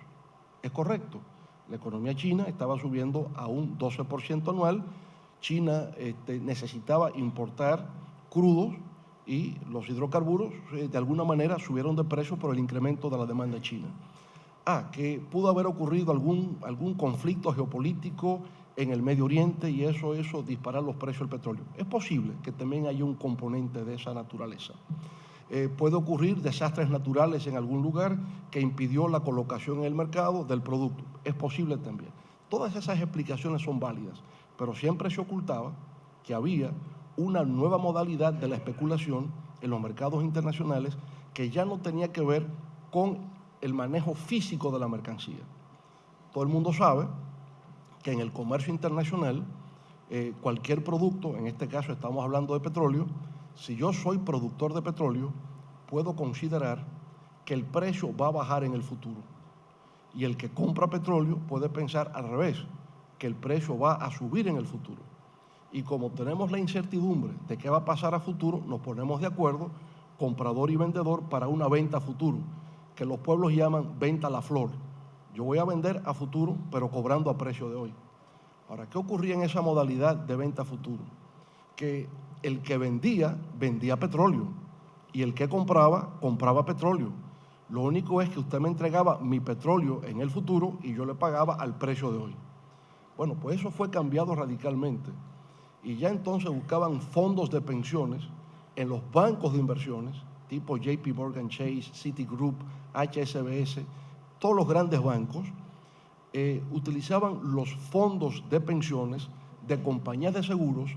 Es correcto, la economía china estaba subiendo a un 12% anual. China necesitaba importar crudos y los hidrocarburos de alguna manera subieron de precio por el incremento de la demanda china. Que pudo haber ocurrido algún conflicto geopolítico en el Medio Oriente y eso disparar los precios del petróleo. Es posible que también haya un componente de esa naturaleza. Puede ocurrir desastres naturales en algún lugar que impidió la colocación en el mercado del producto. Es posible también. Todas esas explicaciones son válidas, pero siempre se ocultaba que había una nueva modalidad de la especulación en los mercados internacionales que ya no tenía que ver con el manejo físico de la mercancía. Todo el mundo sabe que en el comercio internacional cualquier producto, en este caso estamos hablando de petróleo, si yo soy productor de petróleo, puedo considerar que el precio va a bajar en el futuro. Y el que compra petróleo puede pensar al revés, que el precio va a subir en el futuro. Y como tenemos la incertidumbre de qué va a pasar a futuro, nos ponemos de acuerdo, comprador y vendedor, para una venta a futuro, que los pueblos llaman venta a la flor. Yo voy a vender a futuro, pero cobrando a precio de hoy. Ahora, ¿qué ocurría en esa modalidad de venta a futuro? Que el que vendía petróleo y el que compraba petróleo. Lo único es que usted me entregaba mi petróleo en el futuro y yo le pagaba al precio de hoy. Bueno, pues eso fue cambiado radicalmente y ya entonces buscaban fondos de pensiones en los bancos de inversiones tipo JP Morgan Chase, Citigroup, HSBC, todos los grandes bancos utilizaban los fondos de pensiones de compañías de seguros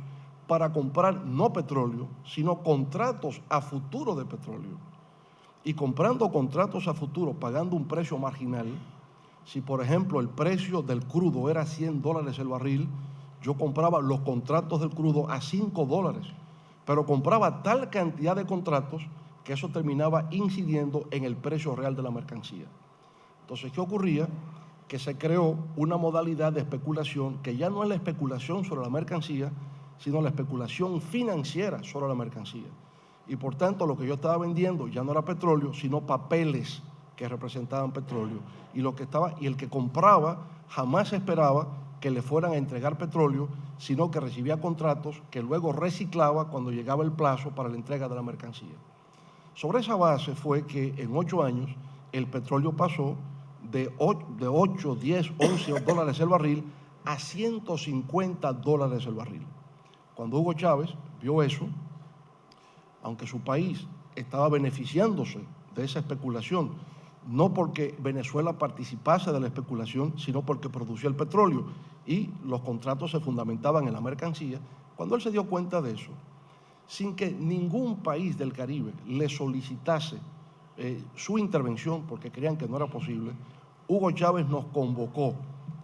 para comprar no petróleo, sino contratos a futuro de petróleo. Y comprando contratos a futuro, pagando un precio marginal, si por ejemplo el precio del crudo era $100 el barril, yo compraba los contratos del crudo a $5, pero compraba tal cantidad de contratos que eso terminaba incidiendo en el precio real de la mercancía. Entonces, ¿qué ocurría? Que se creó una modalidad de especulación que ya no es la especulación sobre la mercancía, sino la especulación financiera sobre la mercancía. Y por tanto, lo que yo estaba vendiendo ya no era petróleo, sino papeles que representaban petróleo. Y el que compraba jamás esperaba que le fueran a entregar petróleo, sino que recibía contratos que luego reciclaba cuando llegaba el plazo para la entrega de la mercancía. Sobre esa base fue que en 8 años el petróleo pasó de 8, 10, 11 dólares el barril a $150 el barril. Cuando Hugo Chávez vio eso, aunque su país estaba beneficiándose de esa especulación, no porque Venezuela participase de la especulación, sino porque producía el petróleo y los contratos se fundamentaban en la mercancía, cuando él se dio cuenta de eso, sin que ningún país del Caribe le solicitase su intervención, porque creían que no era posible, Hugo Chávez nos convocó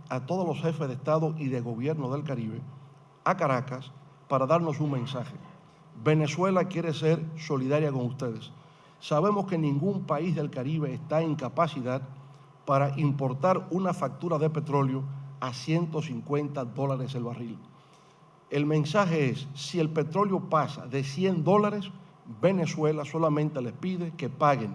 a todos los jefes de Estado y de gobierno del Caribe a Caracas para darnos un mensaje. Venezuela quiere ser solidaria con ustedes. Sabemos que ningún país del Caribe está en capacidad para importar una factura de petróleo a $150 el barril. El mensaje es, si el petróleo pasa de $100, Venezuela solamente les pide que paguen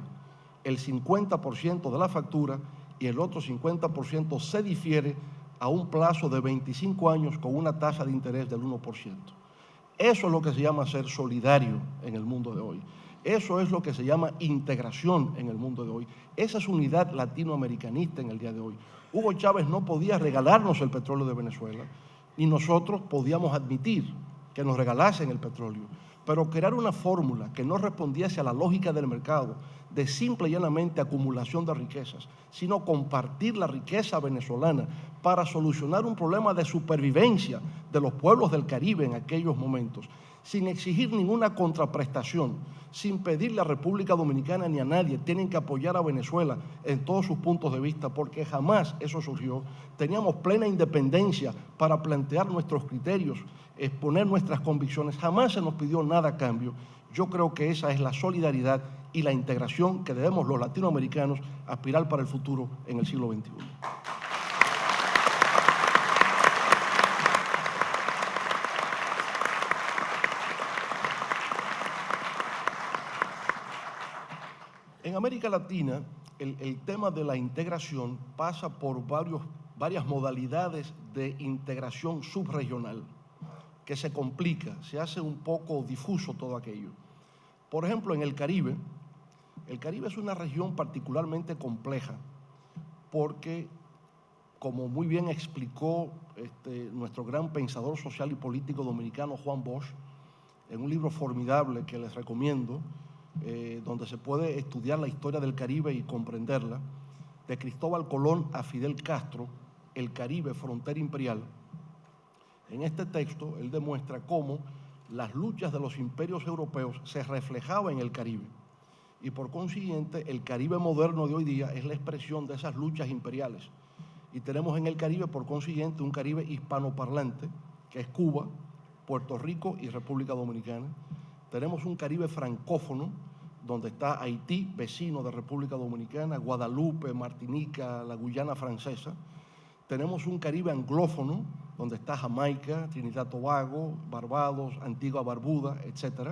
el 50% de la factura y el otro 50% se difiere a un plazo de 25 años con una tasa de interés del 1%. Eso es lo que se llama ser solidario en el mundo de hoy. Eso es lo que se llama integración en el mundo de hoy. Esa es unidad latinoamericanista en el día de hoy. Hugo Chávez no podía regalarnos el petróleo de Venezuela, ni nosotros podíamos admitir que nos regalasen el petróleo. Pero crear una fórmula que no respondiese a la lógica del mercado, de simple y llanamente acumulación de riquezas, sino compartir la riqueza venezolana para solucionar un problema de supervivencia de los pueblos del Caribe en aquellos momentos, sin exigir ninguna contraprestación, sin pedirle a República Dominicana ni a nadie, tienen que apoyar a Venezuela en todos sus puntos de vista, porque jamás eso surgió. Teníamos plena independencia para plantear nuestros criterios, exponer nuestras convicciones, jamás se nos pidió nada a cambio. Yo creo que esa es la solidaridad y la integración que debemos los latinoamericanos aspirar para el futuro en el siglo XXI. En América Latina, el tema de la integración pasa por varias modalidades de integración subregional, que se complica, se hace un poco difuso todo aquello. Por ejemplo, en el Caribe es una región particularmente compleja, porque, como muy bien explicó nuestro gran pensador social y político dominicano Juan Bosch, en un libro formidable que les recomiendo, donde se puede estudiar la historia del Caribe y comprenderla, de Cristóbal Colón a Fidel Castro, El Caribe, frontera imperial. En este texto, él demuestra cómo las luchas de los imperios europeos se reflejaban en el Caribe. Y por consiguiente, el Caribe moderno de hoy día es la expresión de esas luchas imperiales. Y tenemos en el Caribe, por consiguiente, un Caribe hispanoparlante, que es Cuba, Puerto Rico y República Dominicana. Tenemos un Caribe francófono, donde está Haití, vecino de República Dominicana, Guadalupe, Martinica, la Guyana francesa. Tenemos un Caribe anglófono, donde está Jamaica, Trinidad y Tobago, Barbados, Antigua Barbuda, etc.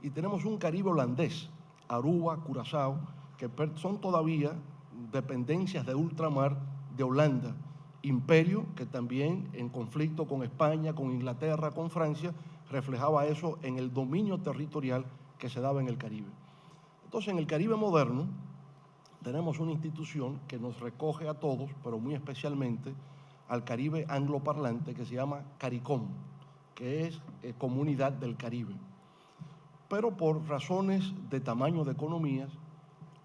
Y tenemos un Caribe holandés, Aruba, Curazao, que son todavía dependencias de ultramar de Holanda, imperio que también en conflicto con España, con Inglaterra, con Francia, reflejaba eso en el dominio territorial que se daba en el Caribe. Entonces, en el Caribe moderno tenemos una institución que nos recoge a todos, pero muy especialmente al Caribe angloparlante, que se llama CARICOM, que es Comunidad del Caribe. Pero por razones de tamaño de economías,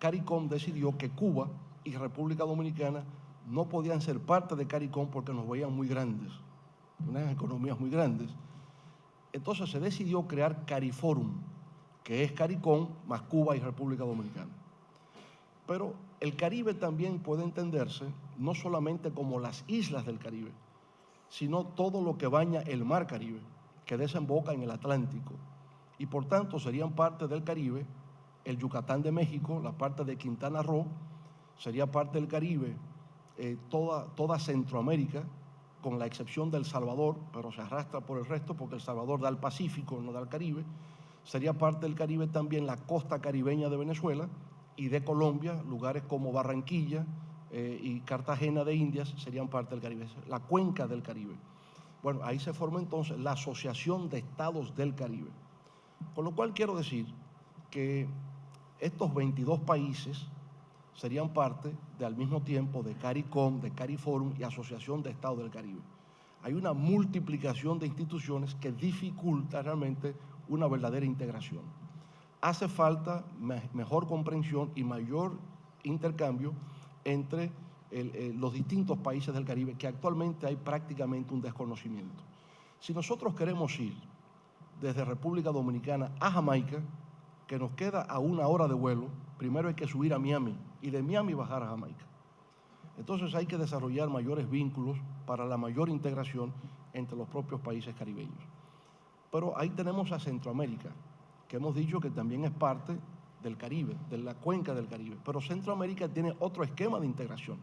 CARICOM decidió que Cuba y República Dominicana no podían ser parte de CARICOM porque nos veían muy grandes, unas economías muy grandes. Entonces se decidió crear CARIFORUM, que es CARICOM más Cuba y República Dominicana. Pero el Caribe también puede entenderse no solamente como las islas del Caribe, sino todo lo que baña el mar Caribe, que desemboca en el Atlántico. Y por tanto serían parte del Caribe el Yucatán de México, la parte de Quintana Roo, sería parte del Caribe toda Centroamérica, con la excepción del Salvador, pero se arrastra por el resto porque El Salvador da al Pacífico, no da al Caribe. Sería parte del Caribe también la costa caribeña de Venezuela y de Colombia, lugares como Barranquilla y Cartagena de Indias serían parte del Caribe, la cuenca del Caribe. Bueno, ahí se forma entonces la Asociación de Estados del Caribe. Con lo cual quiero decir que estos 22 países serían parte al mismo tiempo de CARICOM, de CARIFORUM y Asociación de Estados del Caribe. Hay una multiplicación de instituciones que dificulta realmente una verdadera integración. Hace falta mejor comprensión y mayor intercambio entre los distintos países del Caribe, que actualmente hay prácticamente un desconocimiento. Si nosotros queremos ir desde República Dominicana a Jamaica, que nos queda a 1 hora de vuelo, primero hay que subir a Miami y de Miami bajar a Jamaica. Entonces hay que desarrollar mayores vínculos para la mayor integración entre los propios países caribeños. Pero ahí tenemos a Centroamérica, que hemos dicho que también es parte del Caribe, de la cuenca del Caribe. Pero Centroamérica tiene otro esquema de integración,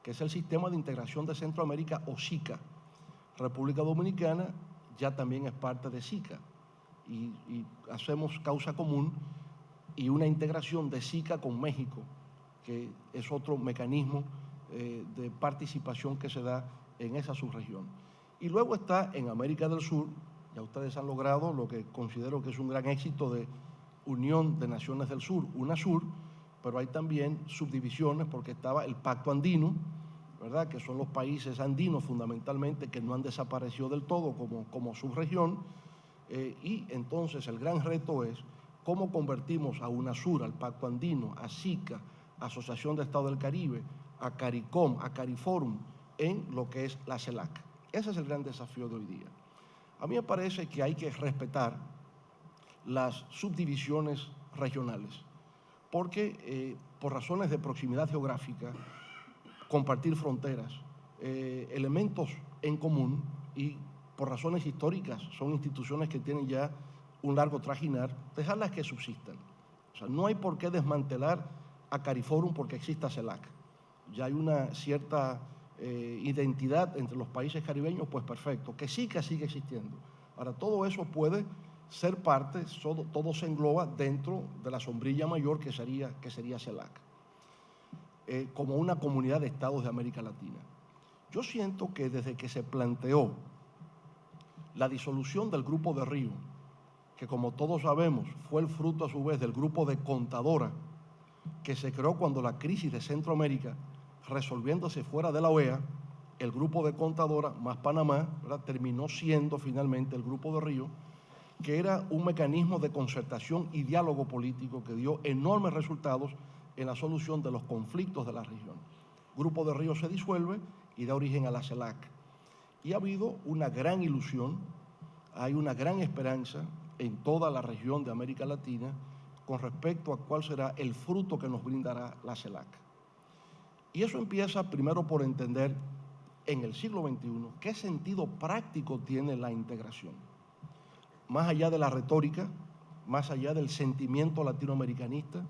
que es el Sistema de Integración de Centroamérica, o SICA. República Dominicana ya también es parte de SICA y hacemos causa común y una integración de SICA con México, que es otro mecanismo de participación que se da en esa subregión. Y luego está en América del Sur, ya ustedes han logrado lo que considero que es un gran éxito de Unión de Naciones del Sur, UNASUR, pero hay también subdivisiones porque estaba el Pacto Andino, ¿verdad?, que son los países andinos fundamentalmente que no han desaparecido del todo como subregión, y entonces el gran reto es cómo convertimos a UNASUR, al Pacto Andino, a SICA, Asociación de Estados del Caribe, a CARICOM, a CARIFORUM, en lo que es la CELAC. Ese es el gran desafío de hoy día. A mí me parece que hay que respetar las subdivisiones regionales, porque por razones de proximidad geográfica, compartir fronteras, elementos en común y por razones históricas, son instituciones que tienen ya un largo trajinar, dejarlas que subsistan. O sea, no hay por qué desmantelar a CARIFORUM porque exista CELAC. Ya hay una cierta identidad entre los países caribeños, pues perfecto, que sí que sigue existiendo. Ahora, todo eso puede ser parte, todo se engloba dentro de la sombrilla mayor que sería CELAC, como una comunidad de estados de América Latina. Yo siento que desde que se planteó la disolución del Grupo de Río, que como todos sabemos fue el fruto a su vez del Grupo de Contadora, que se creó cuando la crisis de Centroamérica, resolviéndose fuera de la OEA, el Grupo de Contadora más Panamá, ¿verdad?, terminó siendo finalmente el Grupo de Río, que era un mecanismo de concertación y diálogo político que dio enormes resultados en la solución de los conflictos de la región. Grupo de Río se disuelve y da origen a la CELAC. Y ha habido una gran ilusión, hay una gran esperanza en toda la región de América Latina con respecto a cuál será el fruto que nos brindará la CELAC. Y eso empieza primero por entender en el siglo XXI qué sentido práctico tiene la integración. Más allá de la retórica, más allá del sentimiento latinoamericanista,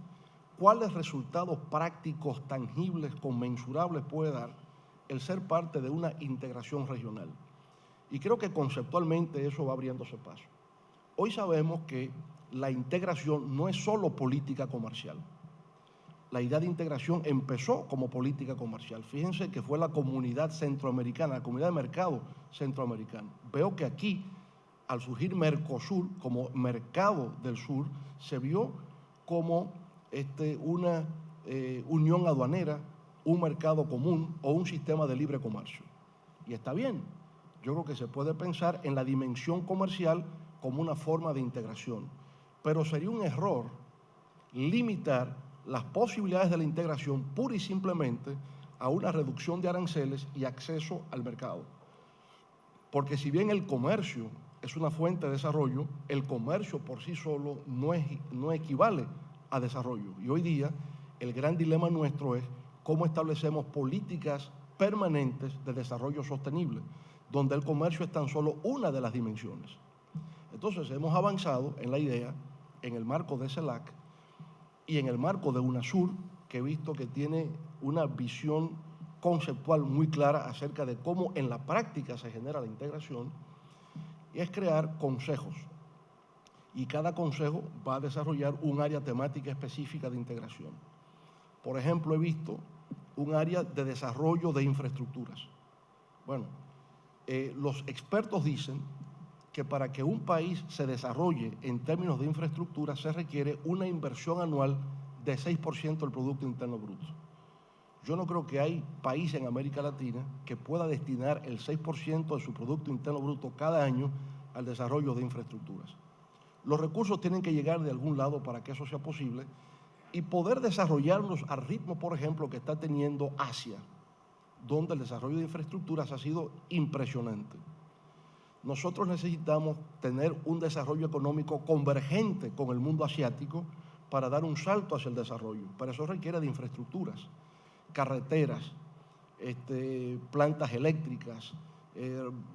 ¿cuáles resultados prácticos, tangibles, conmensurables puede dar el ser parte de una integración regional? Y creo que conceptualmente eso va abriéndose paso. Hoy sabemos que la integración no es solo política comercial. La idea de integración empezó como política comercial. Fíjense que fue la comunidad centroamericana, la comunidad de mercado centroamericano. Veo que aquí, al surgir Mercosur como mercado del sur, se vio como una unión aduanera, un mercado común o un sistema de libre comercio. Y está bien, yo creo que se puede pensar en la dimensión comercial como una forma de integración, pero sería un error limitar las posibilidades de la integración pura y simplemente a una reducción de aranceles y acceso al mercado. Porque si bien el comercio es una fuente de desarrollo, el comercio por sí solo no equivale a desarrollo. Y hoy día el gran dilema nuestro es cómo establecemos políticas permanentes de desarrollo sostenible, donde el comercio es tan solo una de las dimensiones. Entonces hemos avanzado en la idea, en el marco de CELAC y en el marco de UNASUR, que he visto que tiene una visión conceptual muy clara acerca de cómo en la práctica se genera la integración, y es crear consejos. Y cada consejo va a desarrollar un área temática específica de integración. Por ejemplo, he visto un área de desarrollo de infraestructuras. Bueno, los expertos dicen que para que un país se desarrolle en términos de infraestructura se requiere una inversión anual de 6% del Producto Interno Bruto. Yo no creo que hay país en América Latina que pueda destinar el 6% de su Producto Interno Bruto cada año al desarrollo de infraestructuras. Los recursos tienen que llegar de algún lado para que eso sea posible y poder desarrollarlos al ritmo, por ejemplo, que está teniendo Asia, donde el desarrollo de infraestructuras ha sido impresionante. Nosotros necesitamos tener un desarrollo económico convergente con el mundo asiático para dar un salto hacia el desarrollo. Para eso requiere de infraestructuras, carreteras, plantas eléctricas,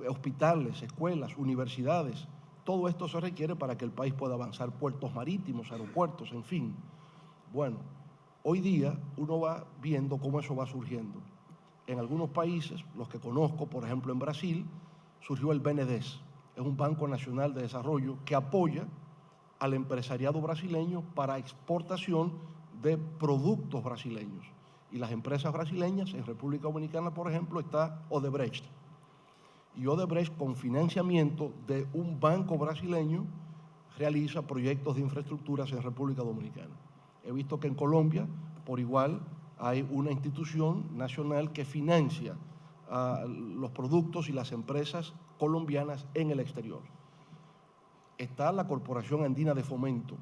hospitales, escuelas, universidades. Todo esto se requiere para que el país pueda avanzar, puertos marítimos, aeropuertos, en fin. Bueno, hoy día uno va viendo cómo eso va surgiendo. En algunos países, los que conozco, por ejemplo en Brasil, surgió el BNDES, es un Banco Nacional de Desarrollo que apoya al empresariado brasileño para exportación de productos brasileños. Y las empresas brasileñas, en República Dominicana, por ejemplo, está Odebrecht. Y Odebrecht, con financiamiento de un banco brasileño, realiza proyectos de infraestructuras en República Dominicana. He visto que en Colombia, por igual, hay una institución nacional que financia los productos y las empresas colombianas en el exterior. Está la Corporación Andina de Fomento,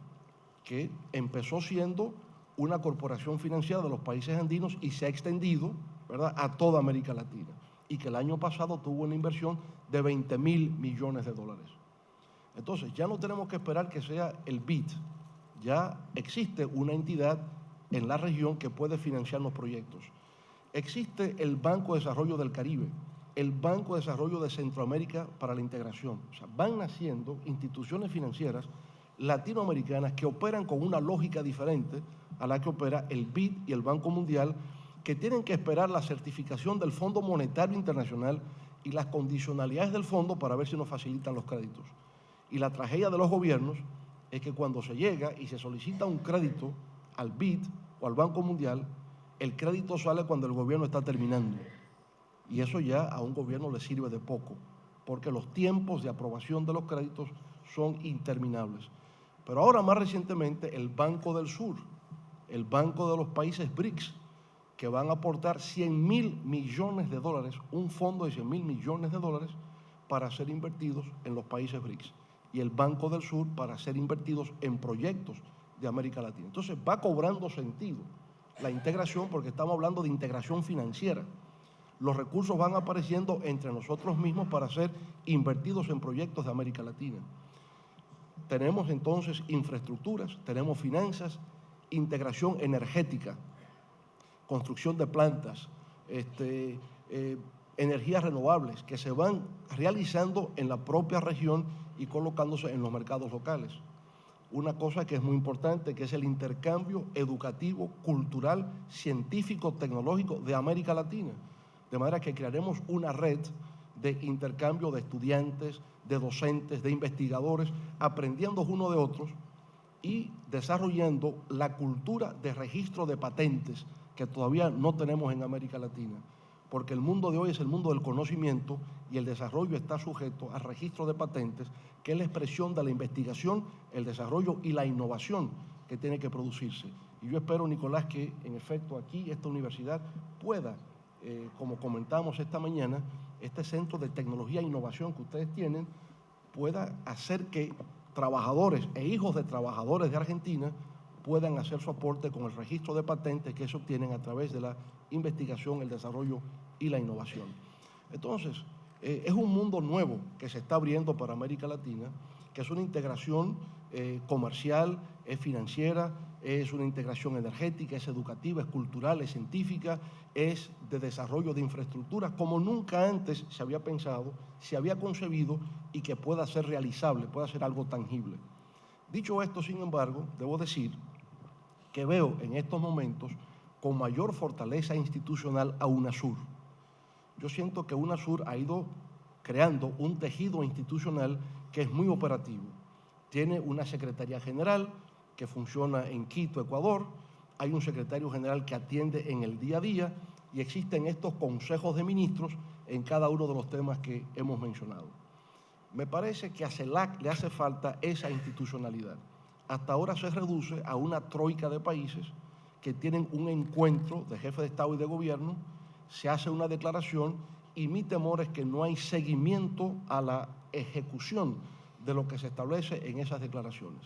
que empezó siendo una corporación financiada de los países andinos y se ha extendido, ¿verdad?, a toda América Latina, y que el año pasado tuvo una inversión de 20.000 millones de dólares. Entonces, ya no tenemos que esperar que sea el BID, ya existe una entidad en la región que puede financiar los proyectos. Existe el Banco de Desarrollo del Caribe, el Banco de Desarrollo de Centroamérica para la Integración. O sea, van naciendo instituciones financieras latinoamericanas que operan con una lógica diferente a la que opera el BID y el Banco Mundial, que tienen que esperar la certificación del Fondo Monetario Internacional y las condicionalidades del fondo para ver si nos facilitan los créditos. Y la tragedia de los gobiernos es que cuando se llega y se solicita un crédito al BID o al Banco Mundial, el crédito sale cuando el gobierno está terminando. Y eso ya a un gobierno le sirve de poco, porque los tiempos de aprobación de los créditos son interminables. Pero ahora, más recientemente, el Banco del Sur, el Banco de los países BRICS, que van a aportar 100.000 millones de dólares, un fondo de 100.000 millones de dólares para ser invertidos en los países BRICS, y el Banco del Sur para ser invertidos en proyectos de América Latina. Entonces va cobrando sentido la integración, porque estamos hablando de integración financiera. Los recursos van apareciendo entre nosotros mismos para ser invertidos en proyectos de América Latina. Tenemos entonces infraestructuras, tenemos finanzas, integración energética, construcción de plantas, energías renovables que se van realizando en la propia región y colocándose en los mercados locales. Una cosa que es muy importante, que es el intercambio educativo, cultural, científico, tecnológico de América Latina. De manera que crearemos una red de intercambio de estudiantes, de docentes, de investigadores, aprendiendo unos de otros y desarrollando la cultura de registro de patentes que todavía no tenemos en América Latina, porque el mundo de hoy es el mundo del conocimiento y el desarrollo está sujeto al registro de patentes, que es la expresión de la investigación, el desarrollo y la innovación que tiene que producirse. Y yo espero, Nicolás, que en efecto aquí esta universidad pueda, como comentamos esta mañana, este centro de tecnología e innovación que ustedes tienen, pueda hacer que trabajadores e hijos de trabajadores de Argentina puedan hacer su aporte con el registro de patentes que se obtienen a través de la investigación, el desarrollo y la innovación. Entonces, es un mundo nuevo que se está abriendo para América Latina, que es una integración comercial, es financiera, es una integración energética, es educativa, es cultural, es científica, es de desarrollo de infraestructuras, como nunca antes se había pensado, se había concebido y que pueda ser realizable, pueda ser algo tangible. Dicho esto, sin embargo, debo decir que veo en estos momentos con mayor fortaleza institucional a UNASUR. Yo siento que UNASUR ha ido creando un tejido institucional que es muy operativo. Tiene una Secretaría General que funciona en Quito, Ecuador, hay un secretario general que atiende en el día a día y existen estos consejos de ministros en cada uno de los temas que hemos mencionado. Me parece que a CELAC le hace falta esa institucionalidad. Hasta ahora se reduce a una troika de países que tienen un encuentro de jefes de Estado y de gobierno, se hace una declaración y mi temor es que no hay seguimiento a la ejecución de lo que se establece en esas declaraciones.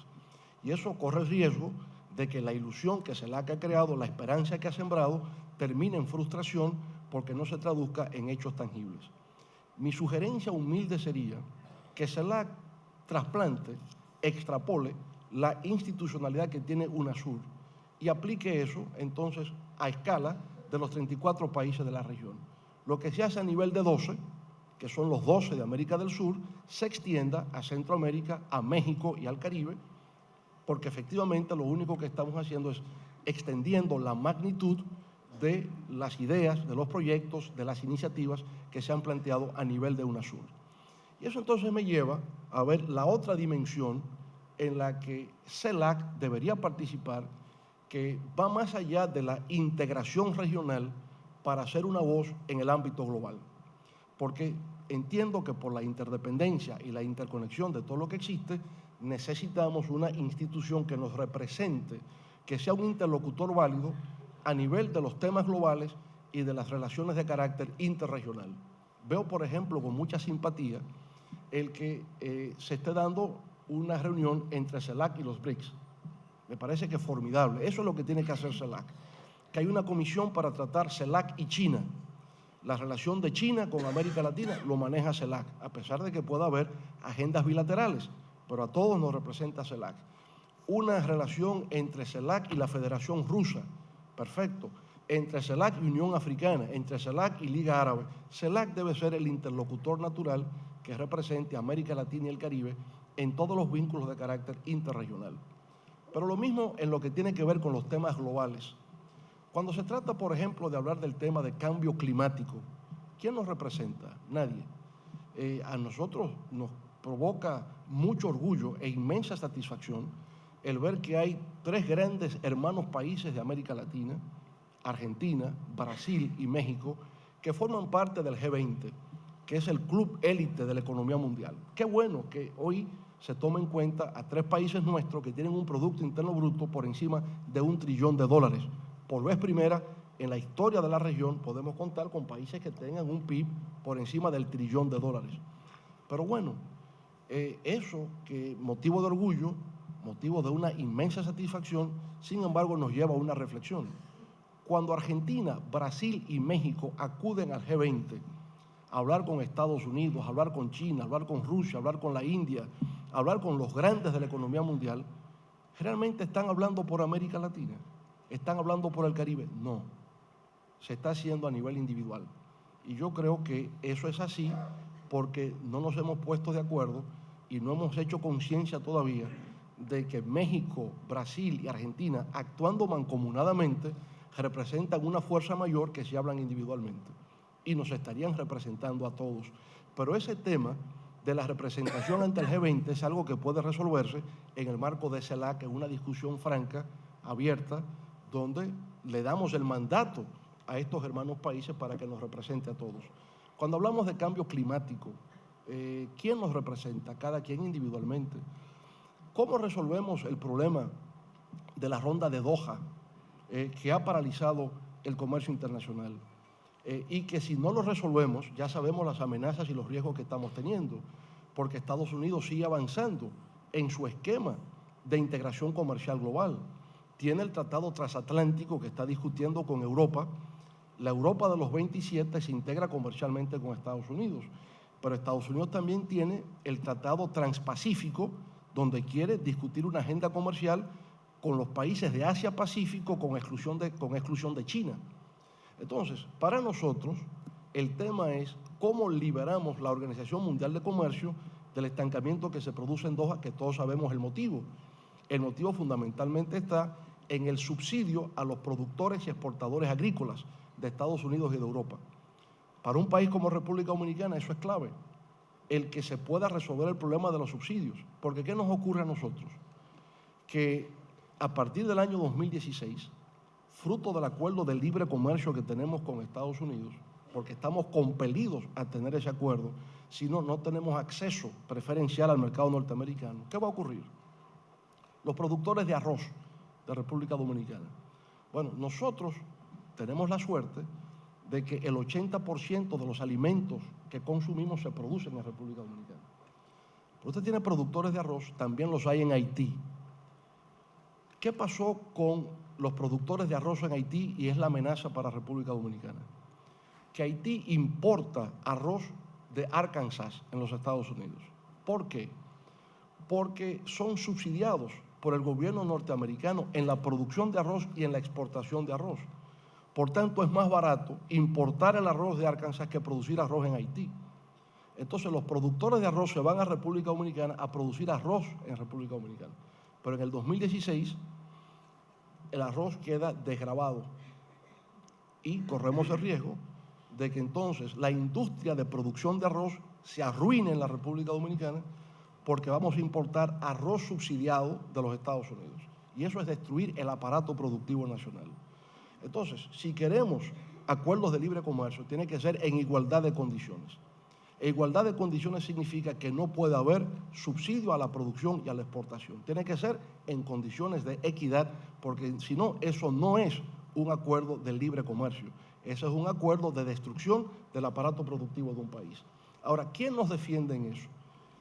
Y eso corre el riesgo de que la ilusión que CELAC ha creado, la esperanza que ha sembrado, termine en frustración porque no se traduzca en hechos tangibles. Mi sugerencia humilde sería que CELAC trasplante, extrapole la institucionalidad que tiene UNASUR y aplique eso entonces a escala de los 34 países de la región. Lo que se hace a nivel de 12, que son los 12 de América del Sur, se extienda a Centroamérica, a México y al Caribe, porque efectivamente lo único que estamos haciendo es extendiendo la magnitud de las ideas, de los proyectos, de las iniciativas que se han planteado a nivel de UNASUR. Y eso entonces me lleva a ver la otra dimensión en la que CELAC debería participar, que va más allá de la integración regional para ser una voz en el ámbito global. Porque entiendo que por la interdependencia y la interconexión de todo lo que existe, necesitamos una institución que nos represente, que sea un interlocutor válido a nivel de los temas globales y de las relaciones de carácter interregional. Veo, por ejemplo, con mucha simpatía el que se esté dando una reunión entre CELAC y los BRICS. Me parece que es formidable. Eso es lo que tiene que hacer CELAC. Que hay una comisión para tratar CELAC y China. La relación de China con América Latina lo maneja CELAC, a pesar de que pueda haber agendas bilaterales, pero a todos nos representa CELAC. Una relación entre CELAC y la Federación Rusa, perfecto. Entre CELAC y Unión Africana, entre CELAC y Liga Árabe. CELAC debe ser el interlocutor natural que represente a América Latina y el Caribe en todos los vínculos de carácter interregional. Pero lo mismo en lo que tiene que ver con los temas globales. Cuando se trata, por ejemplo, de hablar del tema de cambio climático, ¿quién nos representa? Nadie. A nosotros nos provoca mucho orgullo e inmensa satisfacción el ver que hay 3 grandes hermanos países de América Latina, Argentina, Brasil y México, que forman parte del G20, que es el club élite de la economía mundial. Qué bueno que hoy se tome en cuenta a 3 países nuestros que tienen un Producto Interno Bruto por encima de $1 trillón. Por vez primera en la historia de la región podemos contar con países que tengan un PIB por encima del $1 trillón. Pero bueno, eso que motivo de orgullo, motivo de una inmensa satisfacción, sin embargo nos lleva a una reflexión. Cuando Argentina, Brasil y México acuden al G20 a hablar con Estados Unidos, a hablar con China, a hablar con Rusia, a hablar con la India, a hablar con los grandes de la economía mundial, ¿realmente están hablando por América Latina? ¿Están hablando por el Caribe? No, se está haciendo a nivel individual. Y yo creo que eso es así porque no nos hemos puesto de acuerdo y no hemos hecho conciencia todavía de que México, Brasil y Argentina, actuando mancomunadamente, representan una fuerza mayor que si hablan individualmente y nos estarían representando a todos. Pero ese tema de la representación ante el G20 es algo que puede resolverse en el marco de CELAC, en una discusión franca, abierta, donde le damos el mandato a estos hermanos países para que nos represente a todos. Cuando hablamos de cambio climático, ¿quién nos representa? Cada quien individualmente. ¿Cómo resolvemos el problema de la ronda de Doha, que ha paralizado el comercio internacional? Y que si no lo resolvemos, ya sabemos las amenazas y los riesgos que estamos teniendo, porque Estados Unidos sigue avanzando en su esquema de integración comercial global. Tiene el tratado transatlántico que está discutiendo con Europa. La Europa de los 27 se integra comercialmente con Estados Unidos, pero Estados Unidos también tiene el tratado transpacífico, donde quiere discutir una agenda comercial con los países de Asia-Pacífico con exclusión de China. Entonces, para nosotros, el tema es cómo liberamos la Organización Mundial de Comercio del estancamiento que se produce en Doha, que todos sabemos el motivo. El motivo fundamentalmente está en el subsidio a los productores y exportadores agrícolas de Estados Unidos y de Europa. Para un país como República Dominicana eso es clave, el que se pueda resolver el problema de los subsidios. Porque ¿qué nos ocurre a nosotros? Que a partir del año 2016, fruto del acuerdo de libre comercio que tenemos con Estados Unidos, porque estamos compelidos a tener ese acuerdo, si no, no tenemos acceso preferencial al mercado norteamericano. ¿Qué va a ocurrir? Los productores de arroz de República Dominicana. Bueno, nosotros tenemos la suerte de que el 80% de los alimentos que consumimos se producen en República Dominicana. Pero usted tiene productores de arroz, también los hay en Haití. ¿Qué pasó con los productores de arroz en Haití y es la amenaza para República Dominicana? Que Haití importa arroz de Arkansas en los Estados Unidos. ¿Por qué? Porque son subsidiados por el gobierno norteamericano en la producción de arroz y en la exportación de arroz. Por tanto, es más barato importar el arroz de Arkansas que producir arroz en Haití. Entonces los productores de arroz se van a República Dominicana a producir arroz en República Dominicana. Pero en el 2016 el arroz queda desgravado y corremos el riesgo de que entonces la industria de producción de arroz se arruine en la República Dominicana porque vamos a importar arroz subsidiado de los Estados Unidos. Y eso es destruir el aparato productivo nacional. Entonces, si queremos acuerdos de libre comercio, tiene que ser en igualdad de condiciones. E igualdad de condiciones significa que no puede haber subsidio a la producción y a la exportación. Tiene que ser en condiciones de equidad, porque si no, eso no es un acuerdo de libre comercio. Eso es un acuerdo de destrucción del aparato productivo de un país. Ahora, ¿quién nos defiende en eso?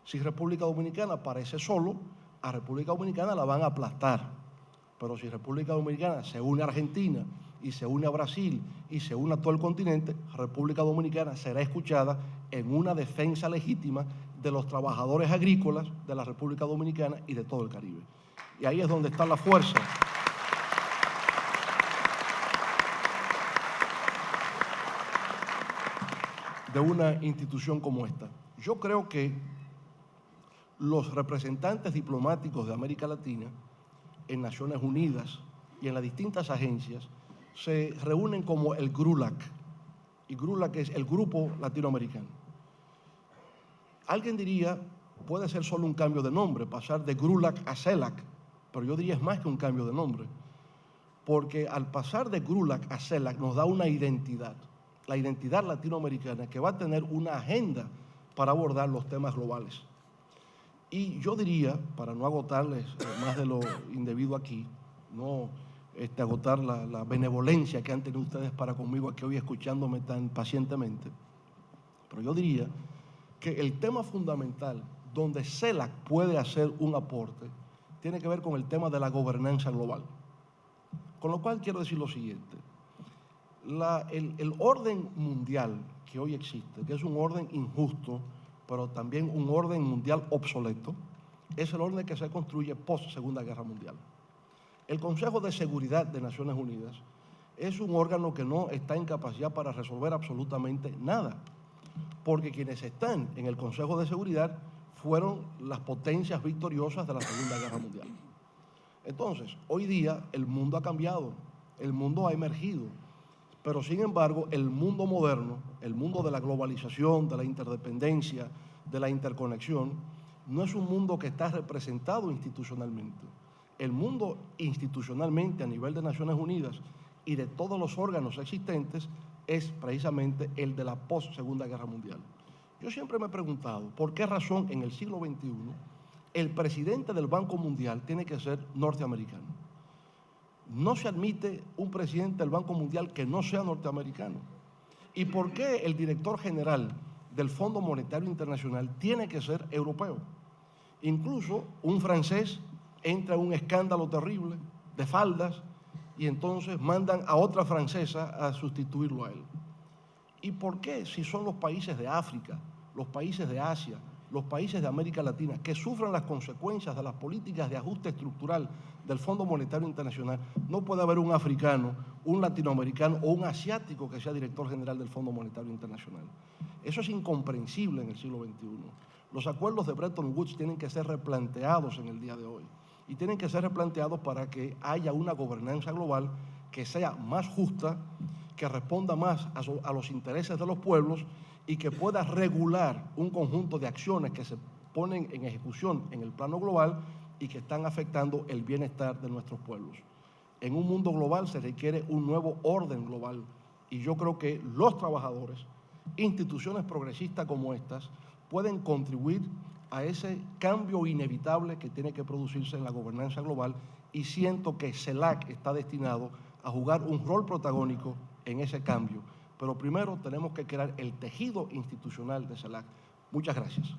Si República Dominicana parece solo, a República Dominicana la van a aplastar. Pero si República Dominicana se une a Argentina y se une a Brasil y se une a todo el continente, República Dominicana será escuchada en una defensa legítima de los trabajadores agrícolas de la República Dominicana y de todo el Caribe. Y ahí es donde está la fuerza de una institución como esta. Yo creo que los representantes diplomáticos de América Latina en Naciones Unidas y en las distintas agencias se reúnen como el GRULAC, y GRULAC es el Grupo Latinoamericano. Alguien diría, puede ser solo un cambio de nombre, pasar de GRULAC a CELAC, pero yo diría es más que un cambio de nombre, porque al pasar de GRULAC a CELAC nos da una identidad, la identidad latinoamericana que va a tener una agenda para abordar los temas globales. Y yo diría, para no agotarles más de lo indebido aquí, no agotar la benevolencia que han tenido ustedes para conmigo aquí hoy escuchándome tan pacientemente, pero yo diría que el tema fundamental donde CELAC puede hacer un aporte tiene que ver con el tema de la gobernanza global. Con lo cual quiero decir lo siguiente, el orden mundial que hoy existe, que es un orden injusto, pero también un orden mundial obsoleto, es el orden que se construye post-Segunda Guerra Mundial. El Consejo de Seguridad de Naciones Unidas es un órgano que no está en capacidad para resolver absolutamente nada, porque quienes están en el Consejo de Seguridad fueron las potencias victoriosas de la Segunda Guerra Mundial. Entonces, hoy día el mundo ha cambiado, el mundo ha emergido, pero sin embargo el mundo moderno, el mundo de la globalización, de la interdependencia, de la interconexión, no es un mundo que está representado institucionalmente. El mundo institucionalmente a nivel de Naciones Unidas y de todos los órganos existentes es precisamente el de la post-Segunda Guerra Mundial. Yo siempre me he preguntado por qué razón en el siglo XXI el presidente del Banco Mundial tiene que ser norteamericano. No se admite un presidente del Banco Mundial que no sea norteamericano. ¿Y por qué el director general del Fondo Monetario Internacional tiene que ser europeo? Incluso un francés entra en un escándalo terrible de faldas y entonces mandan a otra francesa a sustituirlo a él. ¿Y por qué, si son los países de África, los países de Asia, los países de América Latina que sufren las consecuencias de las políticas de ajuste estructural del Fondo Monetario Internacional, no puede haber un africano, un latinoamericano o un asiático que sea director general del Fondo Monetario Internacional? Eso es incomprensible en el siglo XXI. Los acuerdos de Bretton Woods tienen que ser replanteados en el día de hoy y tienen que ser replanteados para que haya una gobernanza global que sea más justa, que responda más a los intereses de los pueblos y que pueda regular un conjunto de acciones que se ponen en ejecución en el plano global y que están afectando el bienestar de nuestros pueblos. En un mundo global se requiere un nuevo orden global y yo creo que los trabajadores, instituciones progresistas como estas, pueden contribuir a ese cambio inevitable que tiene que producirse en la gobernanza global y siento que CELAC está destinado a jugar un rol protagónico en ese cambio. Pero primero tenemos que crear el tejido institucional de CELAC. Muchas gracias.